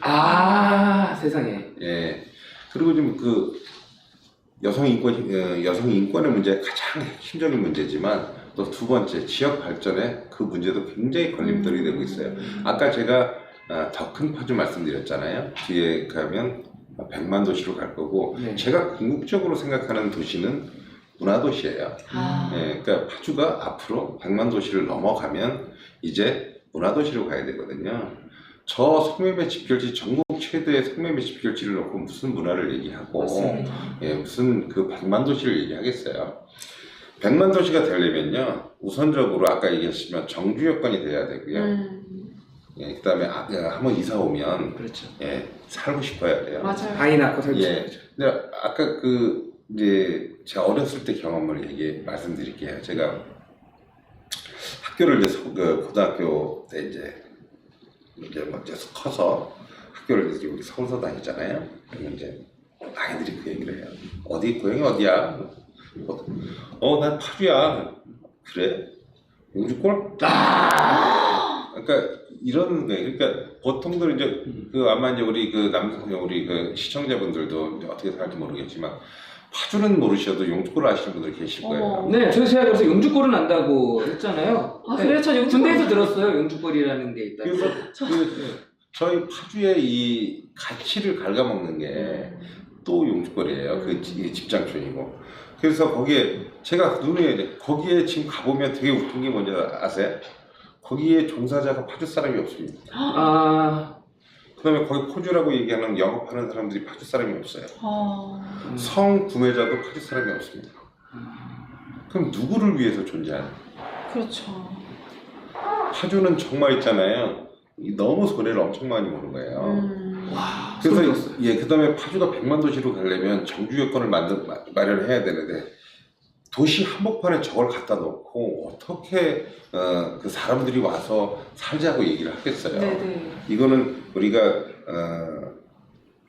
세상에. 예. 그리고 좀 여성 인권의 문제가 가장 핵심적인 문제지만 또 두 번째 지역 발전에 그 문제도 굉장히 걸림돌이 되고 있어요. 아까 제가 더 큰 파주 말씀드렸잖아요. 뒤에 가면 100만 도시로 갈 거고 네. 제가 궁극적으로 생각하는 도시는 문화도시예요. 예, 그러니까 파주가 앞으로 100만 도시를 넘어가면 이제 문화도시로 가야 되거든요. 저 성매매 집결지, 전국 최대의 성매매 집결지를 놓고 무슨 문화를 얘기하고 예, 무슨 100만 도시를 얘기하겠어요. 100만 도시가 되려면요, 우선적으로 아까 얘기했지만 정주 여건이 돼야 되고요. 예, 그다음에 한번 이사 오면 그렇죠. 예, 살고 싶어야 돼요. 맞아요. 방이 낳고 살고 예. 싶죠. 근데 아까 이제 제가 어렸을 때 경험을 말씀드릴게요. 제가 학교를 이제 고등학교 때 이제 커서 학교를 이제 우리 서울서 다니잖아요. 그러면 이제 아이들이 그 얘기를 해요. 고향이 어디야? 난 파주야. 그래? 용주골? 그러니까 이런 거예요. 그러니까 보통들 이제 아마 이제 우리 우리 시청자분들도 이제 어떻게 살지 모르겠지만 파주는 모르셔도 용주골을 아시는 분들 계실 거예요. 네, 제가 그래서 용주골은 안다고 했잖아요. 그래요? 저 용주골 군대에서 들었어요. 용주골이라는 게 있다. 그래서 저희 파주의 이 가치를 갉아먹는 게 또 용주골이에요. 이 집장촌이고. 그래서 제가 거기에 지금 가보면 되게 웃긴 게 뭔지 아세요? 거기에 종사자가 파주 사람이 없습니다. 그다음에 거기 포주라고 얘기하는 영업하는 사람들이 파주 사람이 없어요. 성 구매자도 파주 사람이 없습니다. 그럼 누구를 위해서 존재하는? 그렇죠. 파주는 정말 있잖아요. 너무 손해를 엄청 많이 보는 거예요. 그래서 그다음에 파주가 100만 도시로 가려면 정주 여건을 마련해야 되는데 도시 한복판에 저걸 갖다 놓고 어떻게 그 사람들이 와서 살자고 얘기를 하겠어요. 네네. 이거는 우리가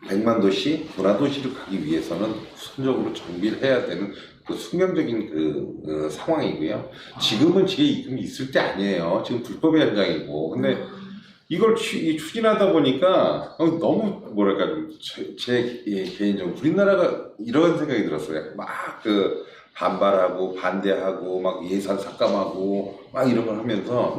100만 도시, 문화도시를 가기 위해서는 우선적으로 정비를 해야 되는 숙명적인 상황이고요. 지금은 있을 때 아니에요. 지금 불법의 현장이고. 근데 이걸 추진하다 보니까 너무 뭐랄까 제 개인적으로 우리나라가 이런 생각이 들었어요. 막 반발하고 반대하고 막 예산 삭감하고 막 이런 걸 하면서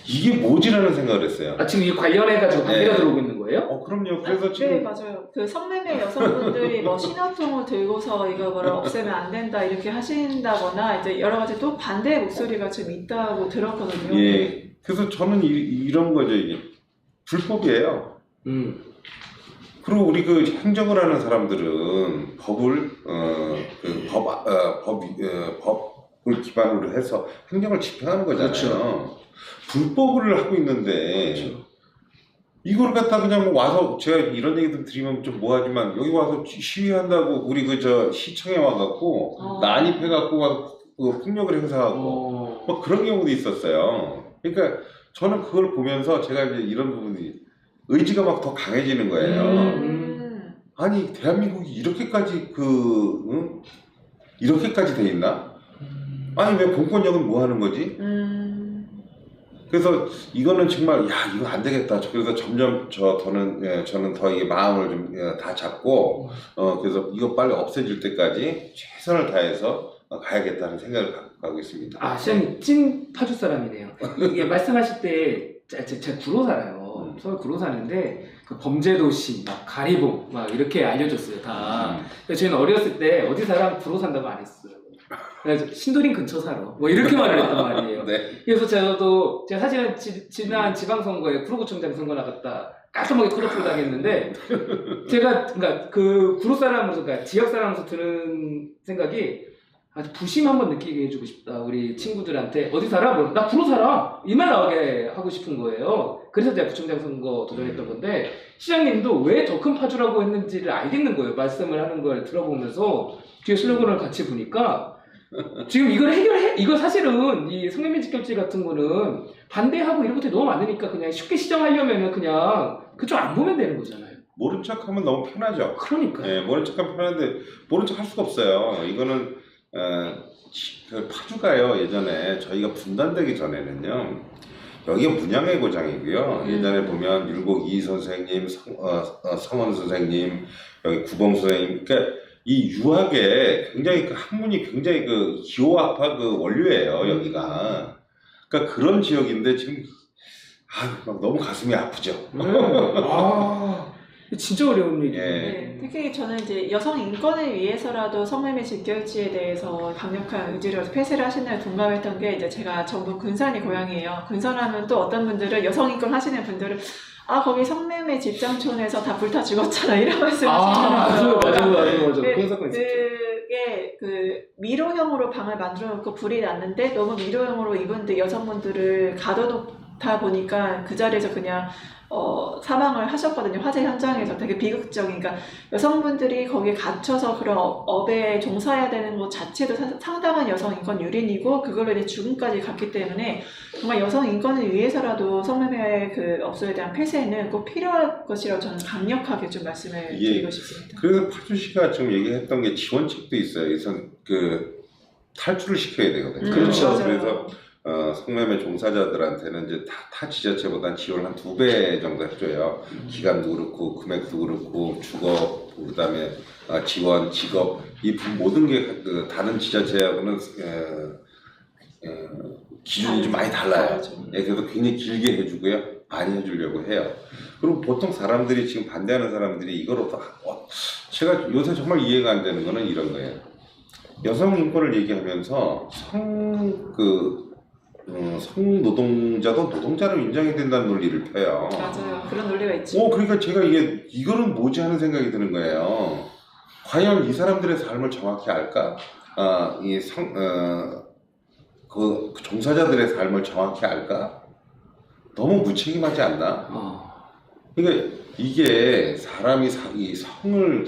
이게 뭐지라는 생각을 했어요. 지금 이 관련해가지고 반대가 들어오고 있는 거예요? 그럼요. 그래서 네, 지금 맞아요. 성매매 여성분들이 신호통을 들고서 이거를 없애면 안 된다 이렇게 하신다거나 이제 여러 가지 또 반대 목소리가 좀 있다고 들었거든요. 예. 그래서 저는 이런 거죠. 이게 불법이에요. 그리고 우리 행정을 하는 사람들은 법을 법을 기반으로 해서 행정을 집행하는 거잖아요. 그렇죠. 불법을 하고 있는데 이걸 갖다 그냥 와서 제가 이런 얘기들 드리면 좀 뭐하지만 여기 와서 시위한다고 우리 시청에 와갖고 난입해갖고 와서 폭력을 행사하고 뭐 그런 경우도 있었어요. 그러니까 저는 그걸 보면서 제가 이제 이런 부분이 의지가 막 더 강해지는 거예요. 아니 대한민국이 이렇게까지 이렇게까지 돼 있나? 아니 왜 공권력은 뭐 하는 거지? 그래서 이거는 정말 야 이거 안 되겠다. 그래서 점점 저는 더 이게 마음을 좀 다 잡고 그래서 이거 빨리 없애질 때까지 최선을 다해서 가야겠다는 생각을 갖고 가고 있습니다. 아, 시장님 찐 파주 사람이네요. 이게 말씀하실 때 제가 구로 살아요. 서울 구로 사는데 그 범죄도시, 막 가리봉 막 이렇게 알려줬어요 다. 그래서 저희는 어렸을 때 어디 사람 구로 산다고 안 했어요. 그래서 신도림 근처 살아. 뭐 이렇게 말을 했단 말이에요. 네. 그래서 제가 사실은 지난 지방선거에 구로구청장 선거 나갔다 깔끔하게 컷오프 당했는데 제가 그러니까 그 구로 사람으로서 그러니까 지역 사람으로서 드는 생각이 아주 부심 한번 느끼게 해주고 싶다. 우리 친구들한테 어디 살아? 뭐, 나 구로 살아. 이 말 나오게 하고 싶은 거예요. 그래서 제가 구청장 선거 도전했던 건데 시장님도 왜 더 큰 파주라고 했는지를 알겠는 거예요. 말씀을 하는 걸 들어보면서 뒤에 슬로건을 같이 보니까 지금 이걸 해결해. 이거 사실은 이 성매매 직결제 같은 거는 반대하고 이런 것들이 너무 많으니까 그냥 쉽게 시정하려면은 그냥 그쪽 안 보면 되는 거잖아요. 모른 척하면 너무 편하죠. 그러니까. 네, 모른 척하면 편한데 모른 척 할 수가 없어요. 이거는 그 파주가요. 예전에 저희가 분단되기 전에는요. 여기가 문양의 고장이고요. 예전에 보면 율곡 이 선생님, 성원 선생님, 여기 구봉 선생님, 그러니까 이 유학에 굉장히 그 학문이 굉장히 그 기호학파 그 원류예요. 여기가. 그러니까 그런 지역인데 지금 막 너무 가슴이 아프죠. 아, 진짜 어려운 얘기예요. 예. 네, 특히 저는 이제 여성 인권을 위해서라도 성매매 직결지에 대해서 강력한 의지로 폐쇄를 하신다는 동감했던 게 이제 제가 전북 군산이 고향이에요. 군산하면 또 어떤 분들은 여성 인권 하시는 분들은 거기 성매매 집장촌에서 다 불타 죽었잖아 이런 말씀 하시잖아요. 맞아요. 네, 그런 사건 있었죠. 그게 그 미로형으로 방을 만들어 놓고 불이 났는데 너무 미로형으로 이분들 여성분들을 가둬놓다 보니까 그 자리에서 그냥 사망을 하셨거든요. 화재 현장에서 되게 비극적인. 그러니까 여성분들이 거기에 갇혀서 그런 업에 종사해야 되는 것 자체도 상당한 여성 인권 유린이고 그걸로 이제 죽음까지 갔기 때문에 정말 여성 인권을 위해서라도 성매매 그 업소에 대한 폐쇄는 꼭 필요할 것이라고 저는 강력하게 좀 말씀을 드리고 싶습니다. 그래서 파주시가 지금 얘기했던 게 지원책도 있어요. 우선 그 탈출을 시켜야 되거든요. 그렇죠. 맞아요. 그래서 성매매 종사자들한테는 이제 타 지자체보다 지원을 한 2배 정도 해줘요. 기간도 그렇고 금액도 그렇고 주거 그다음에 지원, 직업 이 모든 게 그 다른 지자체하고는 기준이 좀 많이 달라요. 예, 그래서 굉장히 길게 해주고요. 많이 해주려고 해요. 그리고 보통 사람들이 지금 반대하는 사람들이 이거로 제가 요새 정말 이해가 안 되는 거는 이런 거예요. 여성 인권을 얘기하면서 성노동자도 노동자로 인정해야 된다는 논리를 펴요. 맞아요. 그런 논리가 있죠. 그러니까 제가 이거는 뭐지 하는 생각이 드는 거예요. 과연 이 사람들의 삶을 정확히 알까? 그 종사자들의 삶을 정확히 알까? 너무 무책임하지 않나? 그러니까 이게 사람이 이 성을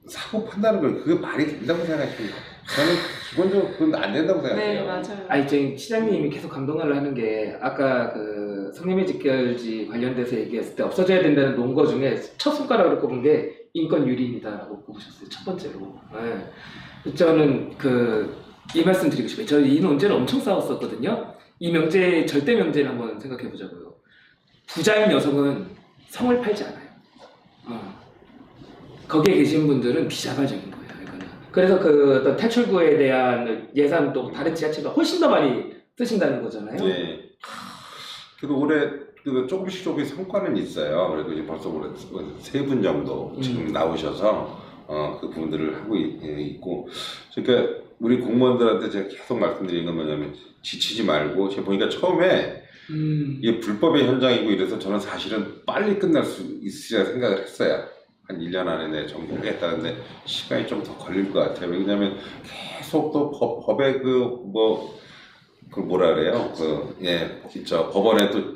사고 판다는 걸 그게 말이 된다고 생각하십니까? 저는 기본적으로 그건 안 된다고 생각해요. 네, 맞아요. 아니, 저희 시장님이 계속 감동을 하는 게 아까 그 성매매 직결지 관련돼서 얘기했을 때 없어져야 된다는 논거 중에 첫 손가락으로 꼽은 게 인권 유린이다라고 꼽으셨어요. 첫 번째로. 네. 저는 이 말씀 드리고 싶어요. 저희 이 논제를 엄청 싸웠었거든요. 이 명제, 절대 명제를 한번 생각해 보자고요. 부자인 여성은 성을 팔지 않아요. 거기에 계신 분들은 비자발적인 거예요. 이거는. 그래서 그 어떤 탈출구에 대한 예산도 다른 지자체가 훨씬 더 많이 쓰신다는 거잖아요. 네. 그래도 올해 조금씩 성과는 있어요. 그래도 이제 벌써 올해 3분 정도 지금 나오셔서 그 부분들을 하고 있고, 그러니까 우리 공무원들한테 제가 계속 말씀드리는 건 뭐냐면 지치지 말고, 제가 보니까 처음에 이게 불법의 현장이고 이래서 저는 사실은 빨리 끝날 수 있으리라 생각을 했어요. 한 1년 안에 내 정복했다는데 시간이 좀 더 걸릴 것 같아요. 왜냐하면 계속 또 법에 뭐라 그래요? 법원에 또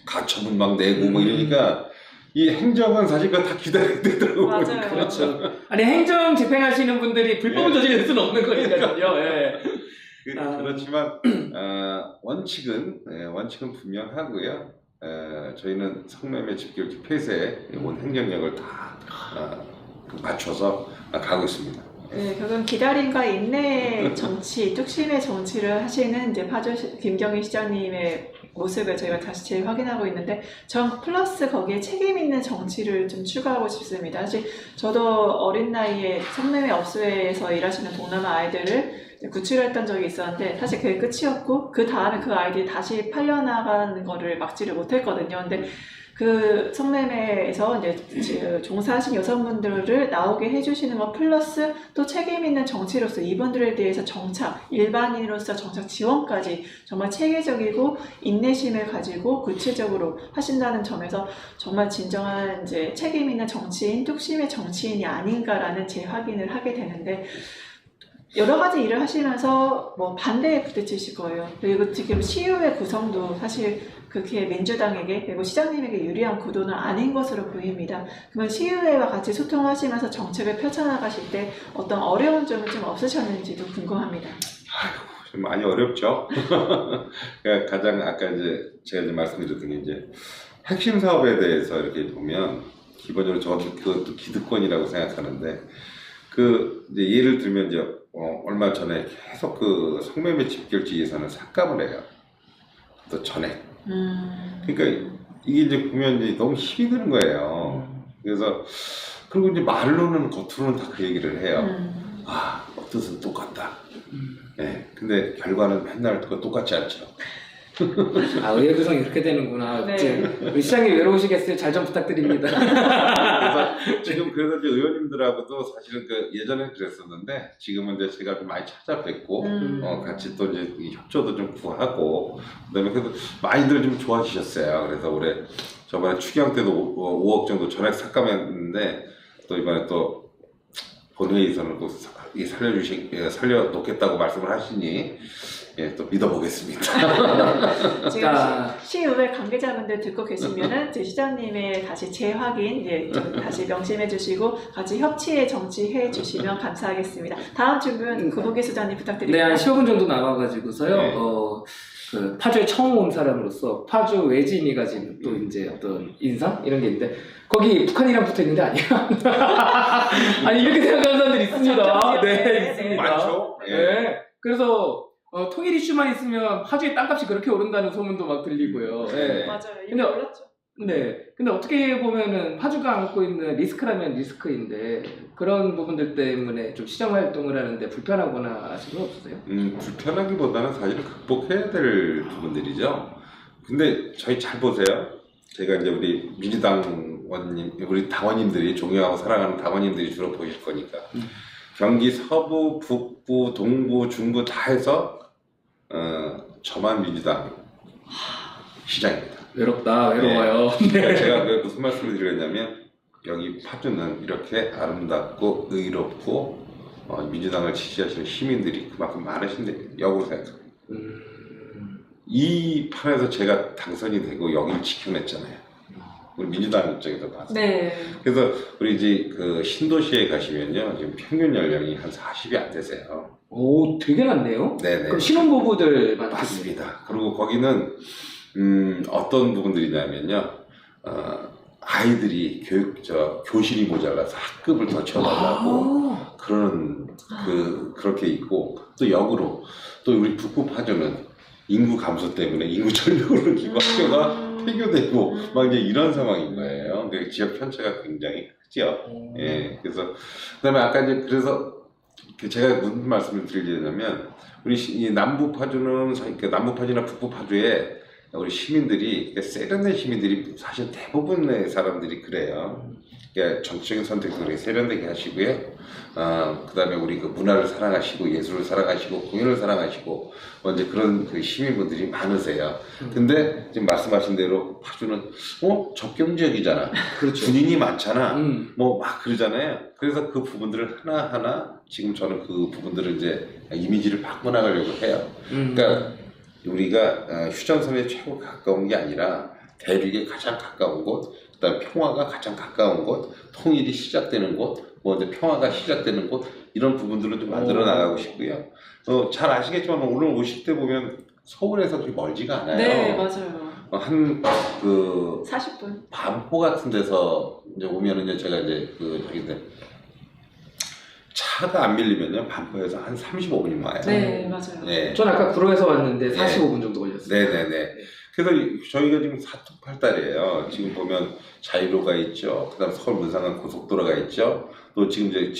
가처분 막 내고 뭐 이러니까 이 행정은 사실 다 기다려야 되더라고요. 맞아요. 그렇죠. 아니, 행정 집행하시는 분들이 불법을 저지를 수는 없는 거니까요. 예. 그렇지만 원칙은 분명하고요. 저희는 성매매 집결지 폐쇄 온 행정력을 다 맞춰서 가고 있습니다. 네, 결국은 기다림과 인내 정치, 뚝심의 정치를 하시는 이제 김경희 시장님의 모습을 저희가 다시 재확인하고 있는데, 전 플러스 거기에 책임 있는 정치를 좀 추가하고 싶습니다. 사실 저도 어린 나이에 성매매 업소에서 일하시는 동남아 아이들을 구출했던 적이 있었는데, 사실 그게 끝이었고, 그 다음에 그 아이들이 다시 팔려나가는 거를 막지를 못했거든요. 근데 그 성매매에서 이제 종사하신 여성분들을 나오게 해주시는 것 플러스 또 책임 있는 정치로서 이분들에 대해서 정착, 일반인으로서 정착 지원까지 정말 체계적이고 인내심을 가지고 구체적으로 하신다는 점에서 정말 진정한 이제 책임 있는 정치인, 뚝심의 정치인이 아닌가라는 재확인을 하게 되는데, 여러 가지 일을 하시면서 뭐 반대에 부딪히실 거예요. 그리고 지금 시의회 구성도 사실 그렇게 민주당에게 그리고 시장님에게 유리한 구도는 아닌 것으로 보입니다. 그러면 시의회와 같이 소통하시면서 정책을 펼쳐나가실 때 어떤 어려운 점은 좀 없으셨는지도 궁금합니다. 좀 많이 어렵죠. 그러니까 가장 아까 이제 제가 이제 말씀드렸던 게 이제 핵심 사업에 대해서 이렇게 보면 기본적으로 저는 그것도 기득권이라고 생각하는데, 그 이제 예를 들면 이제 얼마 전에 계속 그 성매매 집결지 예산을 삭감을 해요. 또 전액. 그러니까 이게 이제 보면 이제 너무 힘이 드는 거예요. 그래서 그리고 이제 말로는 겉으로는 다 그 얘기를 해요. 아, 뜻은 똑같다. 네, 근데 결과는 맨날 그거 똑같지 않죠. 아, 의회 구성이 그렇게 되는구나. 네. 우리 시장님 외로우시겠어요? 잘 좀 부탁드립니다. 그래서 지금 그래서 이제 의원님들하고도 사실은 그 예전에 그랬었는데, 지금은 이제 제가 좀 많이 찾아뵙고 같이 또 이제 이 협조도 좀 구하고, 그다음에 그래도 많이들 좀 좋아지셨어요. 그래서 올해 저번에 추경 때도 5억 정도 전액 삭감했는데, 또 이번에 또 본회의에서는 또 살려놓겠다고 말씀을 하시니, 예, 또 믿어보겠습니다. 지금 시의회 관계자분들 듣고 계시면은 이제 시장님의 다시 재확인 이제 좀 다시 명심해 주시고 같이 협치에 정치해 주시면 감사하겠습니다. 다음 질문 구보기 수장님 네, 부탁드립니다. 한 15분 정도 남아가지고서요. 네. 그 파주에 처음 온 사람으로서 파주 외지인이 가진 또 이제 어떤 인상 이런 게 있는데, 거기 북한이랑 붙어 있는 데 아니야? 아니 이렇게 생각하는 사람들이 있습니다. 네, 있습니다. 많죠? 예. 네. 그래서 통일 이슈만 있으면 파주의 땅값이 그렇게 오른다는 소문도 막 들리고요. 네. 맞아요. 이미 근데 올랐죠. 네. 근데 어떻게 보면은 파주가 안고 있는 리스크라면 리스크인데, 그런 부분들 때문에 좀 시장 활동을 하는데 불편하거나 하신 건 없으세요? 불편하기보다는 사실은 극복해야 될 부분들이죠. 근데 저희 잘 보세요. 제가 이제 우리 민주당 우리 당원님들이 존경하고 사랑하는 당원님들이 주로 보실 거니까. 경기 서부, 북부, 동부, 중부 다 해서 저만 민주당 시장입니다. 외롭다, 외로워요. 네. 제가 그 무슨 말씀을 드렸냐면, 여기 파주는 이렇게 아름답고 의롭고 민주당을 지지하시는 시민들이 그만큼 많으신데 역으로 생각합니다. 이 판에서 제가 당선이 되고 여기를 지켜냈잖아요. 우리 민주당 입장에서 봤어요. 네. 그래서 우리 이제 그 신도시에 가시면요, 지금 평균 연령이 한 40이 안 되세요. 오, 되게 많네요. 네네. 그럼 신혼부부들 맞습니다. 그리고 거기는 어떤 부분들이냐면요, 아이들이 교실이 모자라서 학급을 더 채워달라고 그런 그렇게 있고, 또 역으로 또 우리 북부 파주는 인구 감소 때문에 인구 절벽으로 기고 학교가 폐교되고 막 이제 이런 상황인 거예요. 그 지역 편차가 굉장히 크죠. 예, 그래서 그다음에 아까 이제 그래서 제가 무슨 말씀을 드리려냐면, 우리 이 남부 파주는 남부 파주나 북부 파주에 우리 시민들이, 세련된 시민들이 사실 대부분의 사람들이 그래요. 그러니까 정치적인 선택도 그렇게 세련되게 하시고요. 그다음에 우리 그 문화를 사랑하시고 예술을 사랑하시고 공연을 사랑하시고 이제 그런 그 시민분들이 많으세요. 근데 지금 말씀하신 대로 파주는 접경 지역이잖아. 그렇죠. 군인이 많잖아. 뭐 막 그러잖아요. 그래서 그 부분들을 하나하나 지금 저는 그 부분들을 이제 이미지를 바꿔나가려고 해요. 그러니까 우리가 휴전선에 최고 가까운 게 아니라 대륙에 가장 가까운 곳, 그다음 평화가 가장 가까운 곳, 통일이 시작되는 곳, 뭐 이제 평화가 시작되는 곳, 이런 부분들을 좀 만들어 나가고 싶고요. 잘 아시겠지만 오늘 오실 때 보면 서울에서 그렇게 멀지가 않아요. 네, 맞아요. 한 40분. 반포 같은 데서 이제 오면은요, 제가 이제 저기인데 차가 안 밀리면요 반포에서 한 35분이면 와요. 네, 맞아요. 네. 전 아까 구로에서 왔는데 네. 45분 정도 걸렸어요. 네네네. 그래서 저희가 지금 사통팔달이에요. 지금 보면 자유로가 있죠. 그다음 서울 문상간 고속도로가 있죠. 또 지금 이제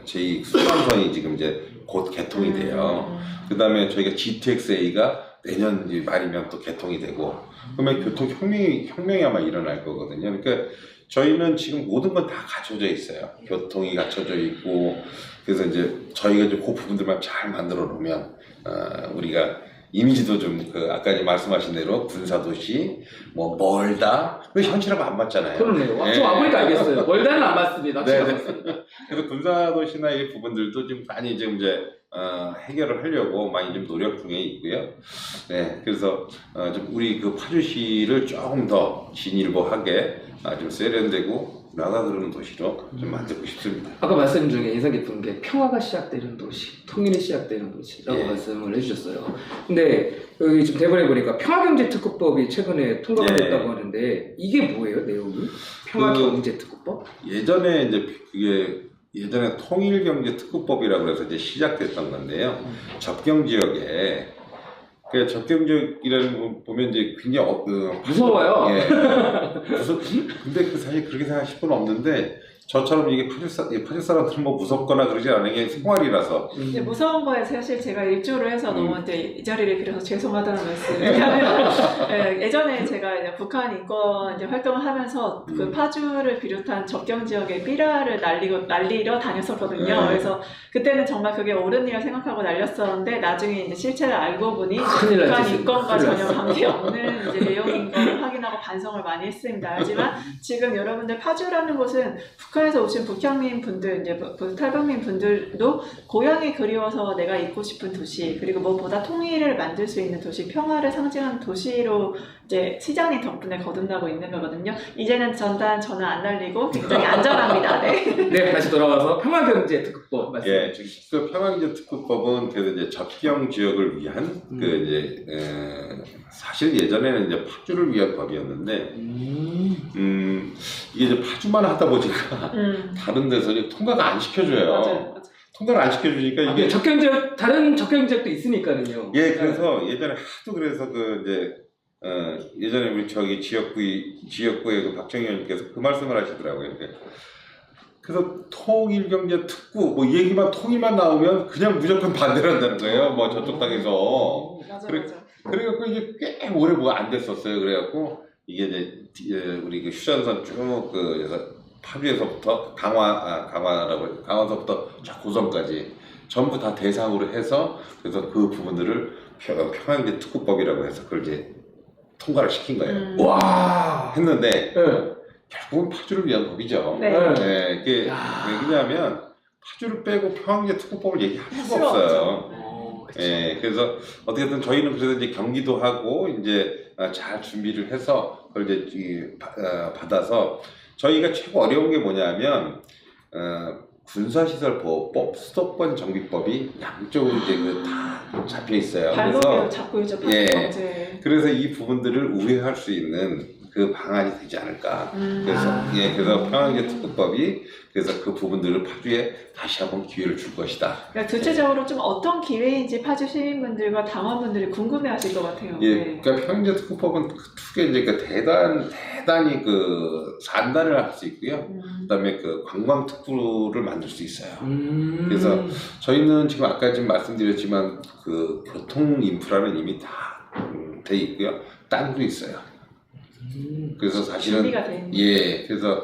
제2 수남선이 지금 이제 곧 개통이 돼요. 그다음에 저희가 GTX-A가 내년 이제 말이면 또 개통이 되고 그러면 교통 혁명이 아마 일어날 거거든요. 그러니까 저희는 지금 모든 건 다 갖춰져 있어요. 교통이 갖춰져 있고 그래서 이제 저희가 이제 그 부분들만 잘 만들어 놓으면 우리가 이미지도 좀 그 아까 이제 말씀하신 대로 군사도시 뭐 멀다 그 현실하고 안 맞잖아요. 그러네요. 네. 좀 와보니까 알겠어요. 멀다는 안 맞습니다. 네, 제가 네. 봤습니다. 그래서 군사도시나 이 부분들도 지금 많이 지금 이제 해결을 하려고 많이 좀 노력 중에 있고요. 네, 그래서 좀 우리 그 파주시를 조금 더 진일보하게 좀 세련되고 나가 그러는 도시로 좀 만들고 싶습니다. 아까 말씀 중에 인상 깊은 게 평화가 시작되는 도시, 통일이 시작되는 도시라고 예. 말씀을 해주셨어요. 근데 여기 지금 대본에 보니까 평화경제특구법이 최근에 통과가 예. 됐다고 하는데 이게 뭐예요, 내용이? 평화경제특구법? 예전에 이제 그게 예전에 통일경제특구법이라고 해서 이제 시작됐던 건데요. 접경 지역에 그 접경 지역이라는 거 보면 이제 굉장히 무서워요. 예. 근데 그 사실 그렇게 생각하실 분 없는데 저처럼 이게 파주 사람들은 뭐 무섭거나 그러지 않은 게 생활이라서. 이제 무서운 거에 사실 제가 일조를 해서 너무 이제 이 자리를 빌어서 죄송하다는 말씀을 드리면 예, 예전에 제가 이제 북한 인권 이제 활동을 하면서 그 파주를 비롯한 접경 지역에 삐라를 날리러 다녔었거든요. 그래서 그때는 정말 그게 옳은 일을 생각하고 날렸었는데 나중에 이제 실체를 알고 보니 큰일 북한 났지. 인권과 큰일 전혀 났어. 관계없는 이제 내용인 걸 확인하고 반성을 많이 했습니다. 하지만 지금 여러분들 파주라는 곳은 북한에서 오신 북향민 분들, 이제 탈북민 분들도 고향이 그리워서 내가 있고 싶은 도시, 그리고 무엇보다 통일을 만들 수 있는 도시, 평화를 상징하는 도시로 이제 시장님 덕분에 거듭나고 있는 거거든요. 이제는 저는 안 날리고 굉장히 안전합니다. 네. 네, 다시 돌아와서 평화경제특구법 말씀. 예, 그 평화경제특구법은 그래서 이제 접경 지역을 위한 그 이제 사실 예전에는 이제 파주를 위한 법이었는데 이게 이제 파주만 하다 보니까 다른 데서 이제 통과가 안 시켜줘요. 맞아요. 통과를 안 시켜주니까 이게 이게 적경지역 다른 적경지역도 있으니까는요. 예, 그래서 예전에 하도 그래서 그 이제 예전에 우리 저기 지역구의 그 박정희 의원님께서 그 말씀을 하시더라고요. 그래서 통일경제특구 뭐 얘기만 통일만 나오면 그냥 무조건 반대를 한다는 거예요. 뭐 저쪽 땅에서. 맞아, 그래- 맞아. 그래갖고 이게 꽤 오래 뭐가 안 됐었어요. 그래갖고 이게 이제 우리 그 휴전선 쭉그 파주에서부터 강화서부터 저 고성까지 전부 다 대상으로 해서 그래서 그 부분들을 평화경제특구법이라고 해서 그걸 이제 통과를 시킨 거예요. 와. 했는데 네. 결국은 파주를 위한 법이죠. 네. 네, 이게 야. 왜냐하면 파주를 빼고 평화경제특구법을 얘기할 할 수가 수가 없어요. 그쵸. 예, 그래서 어떻게든 저희는 그래서 이제 경기도 하고 이제 잘 준비를 해서 그걸 이제 받아서 저희가 최고 어려운 게 뭐냐면 군사시설보호법, 수도권 정비법이 양쪽으로 이제 다 잡혀 있어요. 발목을 잡고 있죠. 예. 방제. 그래서 이 부분들을 우회할 수 있는 그 방안이 되지 않을까. 그래서 평화경제특구법이 그래서 그 부분들을 파주에 다시 한번 기회를 줄 것이다. 그러니까 구체적으로 좀 어떤 기회인지 파주 시민분들과 당원분들이 궁금해하실 것 같아요. 예, 네. 그러니까 평화경제특구법은 크게 이제 그 대단히 그 산단을 할 수 있고요. 그다음에 그 관광특구를 만들 수 있어요. 그래서 저희는 지금 아까 지금 말씀드렸지만 그 교통 인프라는 이미 다 돼 있고요. 땅도 있어요. 그래서 사실은 준비가 된. 예, 그래서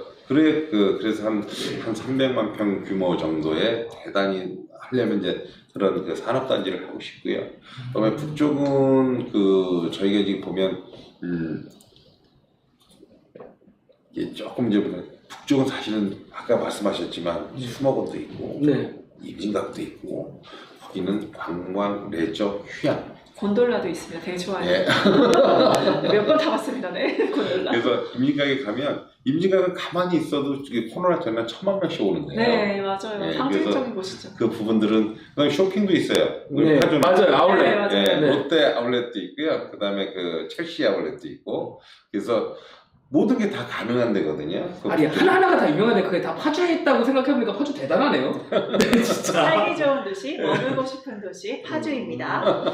한 300만 평 규모 정도의 대단히 하려면 이제 그런 그 산업단지를 하고 싶고요. 그다음에 북쪽은 그 저희가 지금 보면 이게 조금 이제 북쪽은 사실은 아까 말씀하셨지만 수목원도 있고 네. 임진각도 있고 거기는 관광, 레저, 휴양. 곤돌라도 있습니다. 되게 좋아요. 예. 몇 번 타봤습니다. 네, 곤돌라. 그래서 임진각에 가면 임진각은 가만히 있어도 코로나 전에 1,000만 명씩 오는데요. 네, 맞아요. 네, 상징적인 곳이죠. 그 부분들은 그다음에 쇼핑도 있어요. 네, 파주 맞아요. 아울렛. 네, 맞아요. 예, 네. 롯데 아울렛도 있고요. 그다음에 그 첼시 아울렛도 있고. 그래서 모든 게 다 가능한 데거든요. 아니 하나하나가 다 유명한데 그게 다 파주에 있다고 생각해보니까 파주 대단하네요. 네, 진짜. 살기 좋은 도시, 머물고 싶은 도시 파주입니다.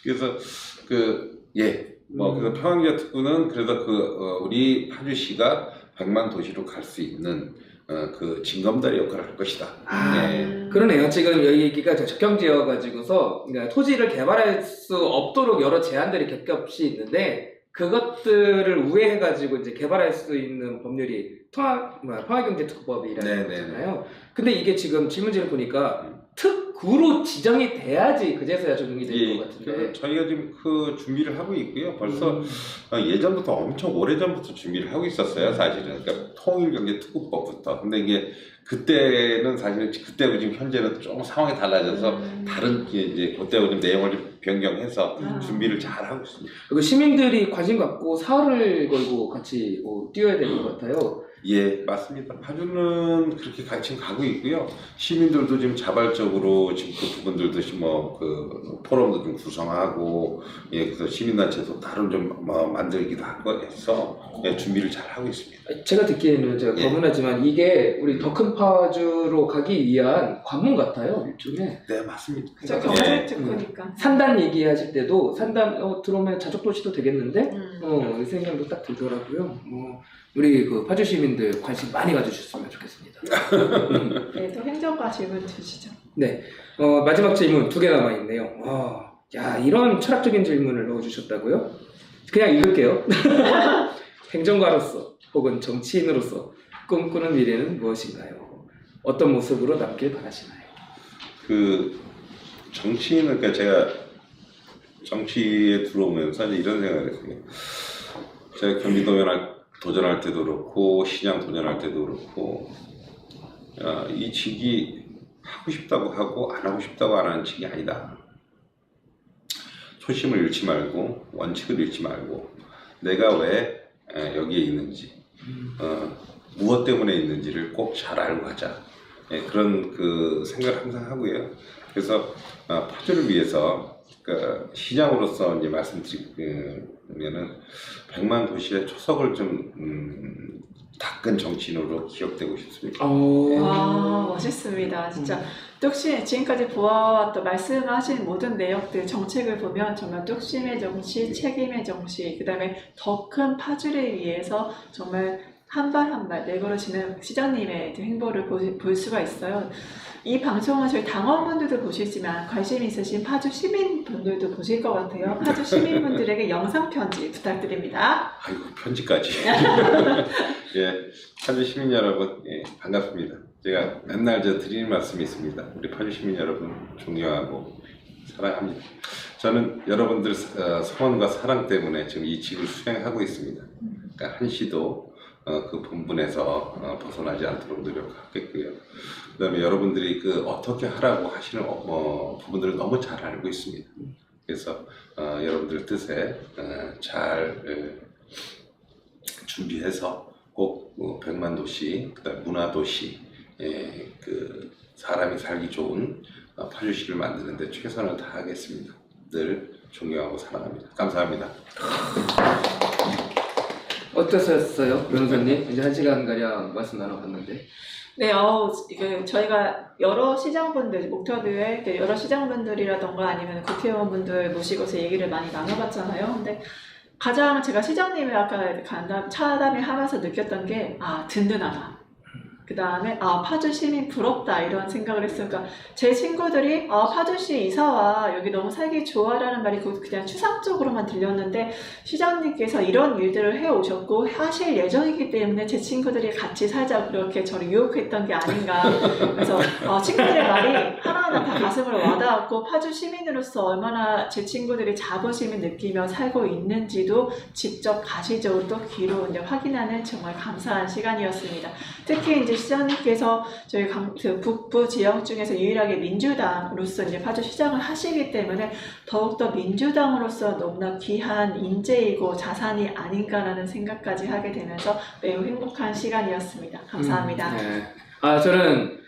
그래서 그래서 평안기아 특구는 그래서 우리 파주시가 100만 도시로 갈 수 있는 그 징검다리 역할을 할 것이다. 아, 네. 그러네요. 지금 여기가 적경지여가지고서 그러니까 토지를 개발할 수 없도록 여러 제한들이 겹겹이 있는데 그것들을 우회해가지고 이제 개발할 수 있는 법률이 평화경제특구법이라는 거잖아요. 근데 이게 지금 질문지를 보니까 특구로 지정이 돼야지 그제서야 적용이 될 것 같은데. 저희가 지금 그 준비를 하고 있고요. 벌써 예전부터 엄청 오래전부터 준비를 하고 있었어요. 사실은. 그러니까 통일경제특구법부터. 근데 이게 그때는 사실 그때하고 지금 현재는 조금 상황이 달라져서 다른 이제 그때하고 좀 내용을 좀 변경해서 준비를 잘 하고 있습니다. 그리고 시민들이 관심 갖고 사활을 걸고 같이 뛰어야 되는 것 같아요. 예, 맞습니다. 파주는 그렇게 지금 가고 있고요. 시민들도 지금 자발적으로 지금 그 부분들도 지금 그 포럼도 좀 구성하고, 예, 그래서 시민단체도 다른 좀 만들기도 하고 해서 준비를 잘 하고 있습니다. 제가 듣기에는 제가 거문하지만 이게 우리 더 큰 파주로 가기 위한 관문 같아요, 일종의. 네, 맞습니다. 저 경제 특구니까. 산단 얘기하실 때도 산단 들어오면 자족도시도 되겠는데 이 생각도 딱 들더라고요. 우리 그 파주 시민들 관심 많이 가져주셨으면 좋겠습니다. 네, 또 행정과 질문 주시죠. 네, 마지막 질문 2개 남아 있네요. 야, 이런 철학적인 질문을 넣어주셨다고요? 그냥 읽을게요. 행정가로서 혹은 정치인으로서 꿈꾸는 미래는 무엇인가요? 어떤 모습으로 남길 바라시나요? 그 정치인은 그러니까 제가 정치에 들어오면서 이제 이런 생각을 했어요. 제가 경기도 도전할 때도 그렇고 시장 도전할 때도 그렇고 이 직이 하고 싶다고 하고 안 하고 싶다고 안 하는 직이 아니다. 초심을 잃지 말고 원칙을 잃지 말고 내가 왜 여기에 있는지 무엇 때문에 있는지를 꼭 잘 알고 가자. 그런 그 생각을 항상 하고요. 그래서 파주를 위해서 시장으로서 이제 말씀드리면은 100만 도시의 초석을 좀 닦은 정치인으로 기억되고 싶습니다. 와, 멋있습니다. 진짜 뚝심, 지금까지 보아왔던 말씀하신 모든 내역들, 정책을 보면 정말 뚝심의 정치, 책임의 정치, 그 다음에 더 큰 파주를 위해서 정말 한 발 한 발 내걸으시는 시장님의 행보를 볼 수가 있어요. 이 방송은 저희 당원분들도 보시지만 관심 있으신 파주 시민분들도 보실 것 같아요. 파주 시민분들에게 영상 편지 부탁드립니다. 아이고, 편지까지. 예, 파주 시민 여러분, 예, 반갑습니다. 제가 맨날 드리는 말씀이 있습니다. 우리 파주 시민 여러분 존경하고 사랑합니다. 저는 여러분들 성원과 사랑 때문에 지금 이 직을 수행하고 있습니다. 그러니까 한시도 그 본분에서 벗어나지 않도록 노력하겠고요. 그다음에 여러분들이 어떻게 하라고 하시는 부분들을 너무 잘 알고 있습니다. 그래서 여러분들 뜻에 잘 준비해서 꼭 100만 도시, 그다음 문화 도시, 그 사람이 살기 좋은 파주시를 만드는 데 최선을 다하겠습니다. 늘 존경하고 사랑합니다. 감사합니다. 어떠셨어요, 변호사님? 이제 1시간가량 말씀 나눠봤는데. 네, 저희가 여러 시장분들, 목터뷰에 여러 시장분들이라던가 아니면 국회의원분들 모시고서 얘기를 많이 나눠봤잖아요. 근데 가장 제가 시장님을 아까 차담회 하면서 느꼈던 게, 든든하다. 그 다음에 파주 시민 부럽다 이런 생각을 했어요. 그러니까 제 친구들이 파주시 이사와 여기 너무 살기 좋아라는 말이 그냥 추상적으로만 들렸는데 시장님께서 이런 일들을 해오셨고 하실 예정이기 때문에 제 친구들이 같이 살자고 그렇게 저를 유혹했던 게 아닌가. 그래서 친구들의 말이 하나하나 다 가슴으로 와닿았고 파주 시민으로서 얼마나 제 친구들이 자부심을 느끼며 살고 있는지도 직접 가시적으로 또 귀로 이제 확인하는 정말 감사한 시간이었습니다. 특히 이제 시장님께서 저희 북부 지역 중에서 유일하게 민주당으로서 이제 파주시장을 하시기 때문에 더욱더 민주당으로서 너무나 귀한 인재이고 자산이 아닌가라는 생각까지 하게 되면서 매우 행복한 시간이었습니다. 감사합니다. 네. 저는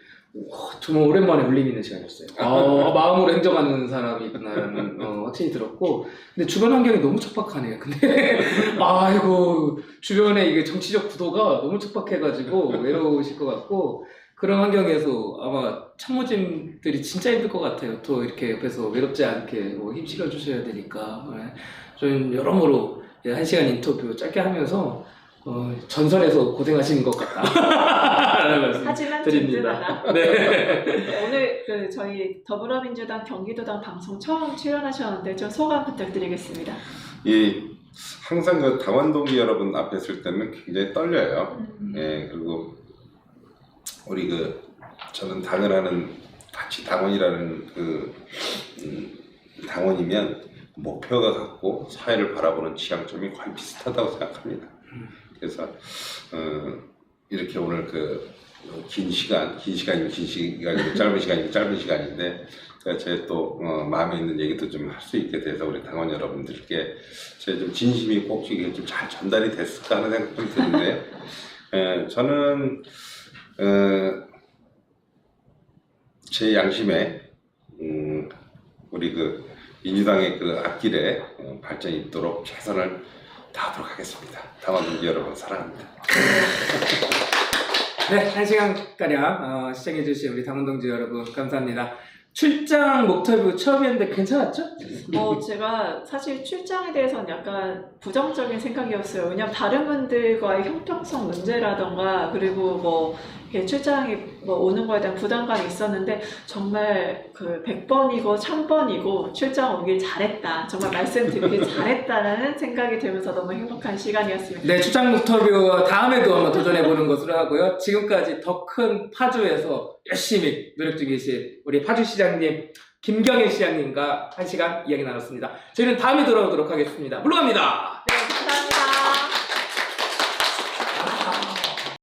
정말 오랜만에 울림 있는 시간이었어요. 마음으로 행정하는 사람이구나라는 확신이 들었고, 근데 주변 환경이 너무 척박하네요. 근데 아이고 주변에 이게 정치적 구도가 너무 척박해가지고 외로우실 것 같고, 그런 환경에서 아마 참모진들이 진짜 힘들 것 같아요. 또 이렇게 옆에서 외롭지 않게 힘 실어주셔야 되니까. 저는 여러모로 1시간 인터뷰 짧게 하면서 전선에서 고생하시는 것 같다. 하지만 드립니다. 든든하다. 네. 오늘 저희 더불어민주당 경기도당 방송 처음 출연하셨는데 좀 소감 부탁드리겠습니다. 항상 그 당원 동기 여러분 앞에 설 때는 굉장히 떨려요. 예, 그리고 우리 저는 당을 하는 같이 당원이라는 당원이면 목표가 같고 사회를 바라보는 지향점이 거의 비슷하다고 생각합니다. 그래서 이렇게 오늘 짧은 시간인데 제 또 마음에 있는 얘기도 좀 할 수 있게 돼서 우리 당원 여러분들께 제 좀 진심이 꼭 이게 좀 잘 전달이 됐을까 하는 생각 좀 드는데, 저는 제 양심에 우리 민주당의 앞길에 발전이 있도록 최선을 다하도록 하겠습니다. 당원 동지 여러분 사랑합니다. 네, 1시간가량 시청해주신 우리 당원 동지 여러분 감사합니다. 출장 목터뷰 처음이었는데 괜찮았죠? 제가 사실 출장에 대해서는 약간 부정적인 생각이었어요. 왜냐면 다른 분들과의 형평성 문제라던가 그리고 이렇게 출장이 오는 거에 대한 부담감이 있었는데 정말 100번이고 1000번이고 출장 오길 잘했다. 정말 말씀 듣길 잘했다라는 생각이 들면서 너무 행복한 시간이었습니다. 네, 출장 목터뷰 다음에도 한번 도전해보는 것으로 하고요. 지금까지 더 큰 파주에서 열심히 노력 중이신 우리 파주시장님 김경일 시장님과 1시간 이야기 나눴습니다. 저희는 다음에 돌아오도록 하겠습니다. 물러갑니다. 네, 감사합니다.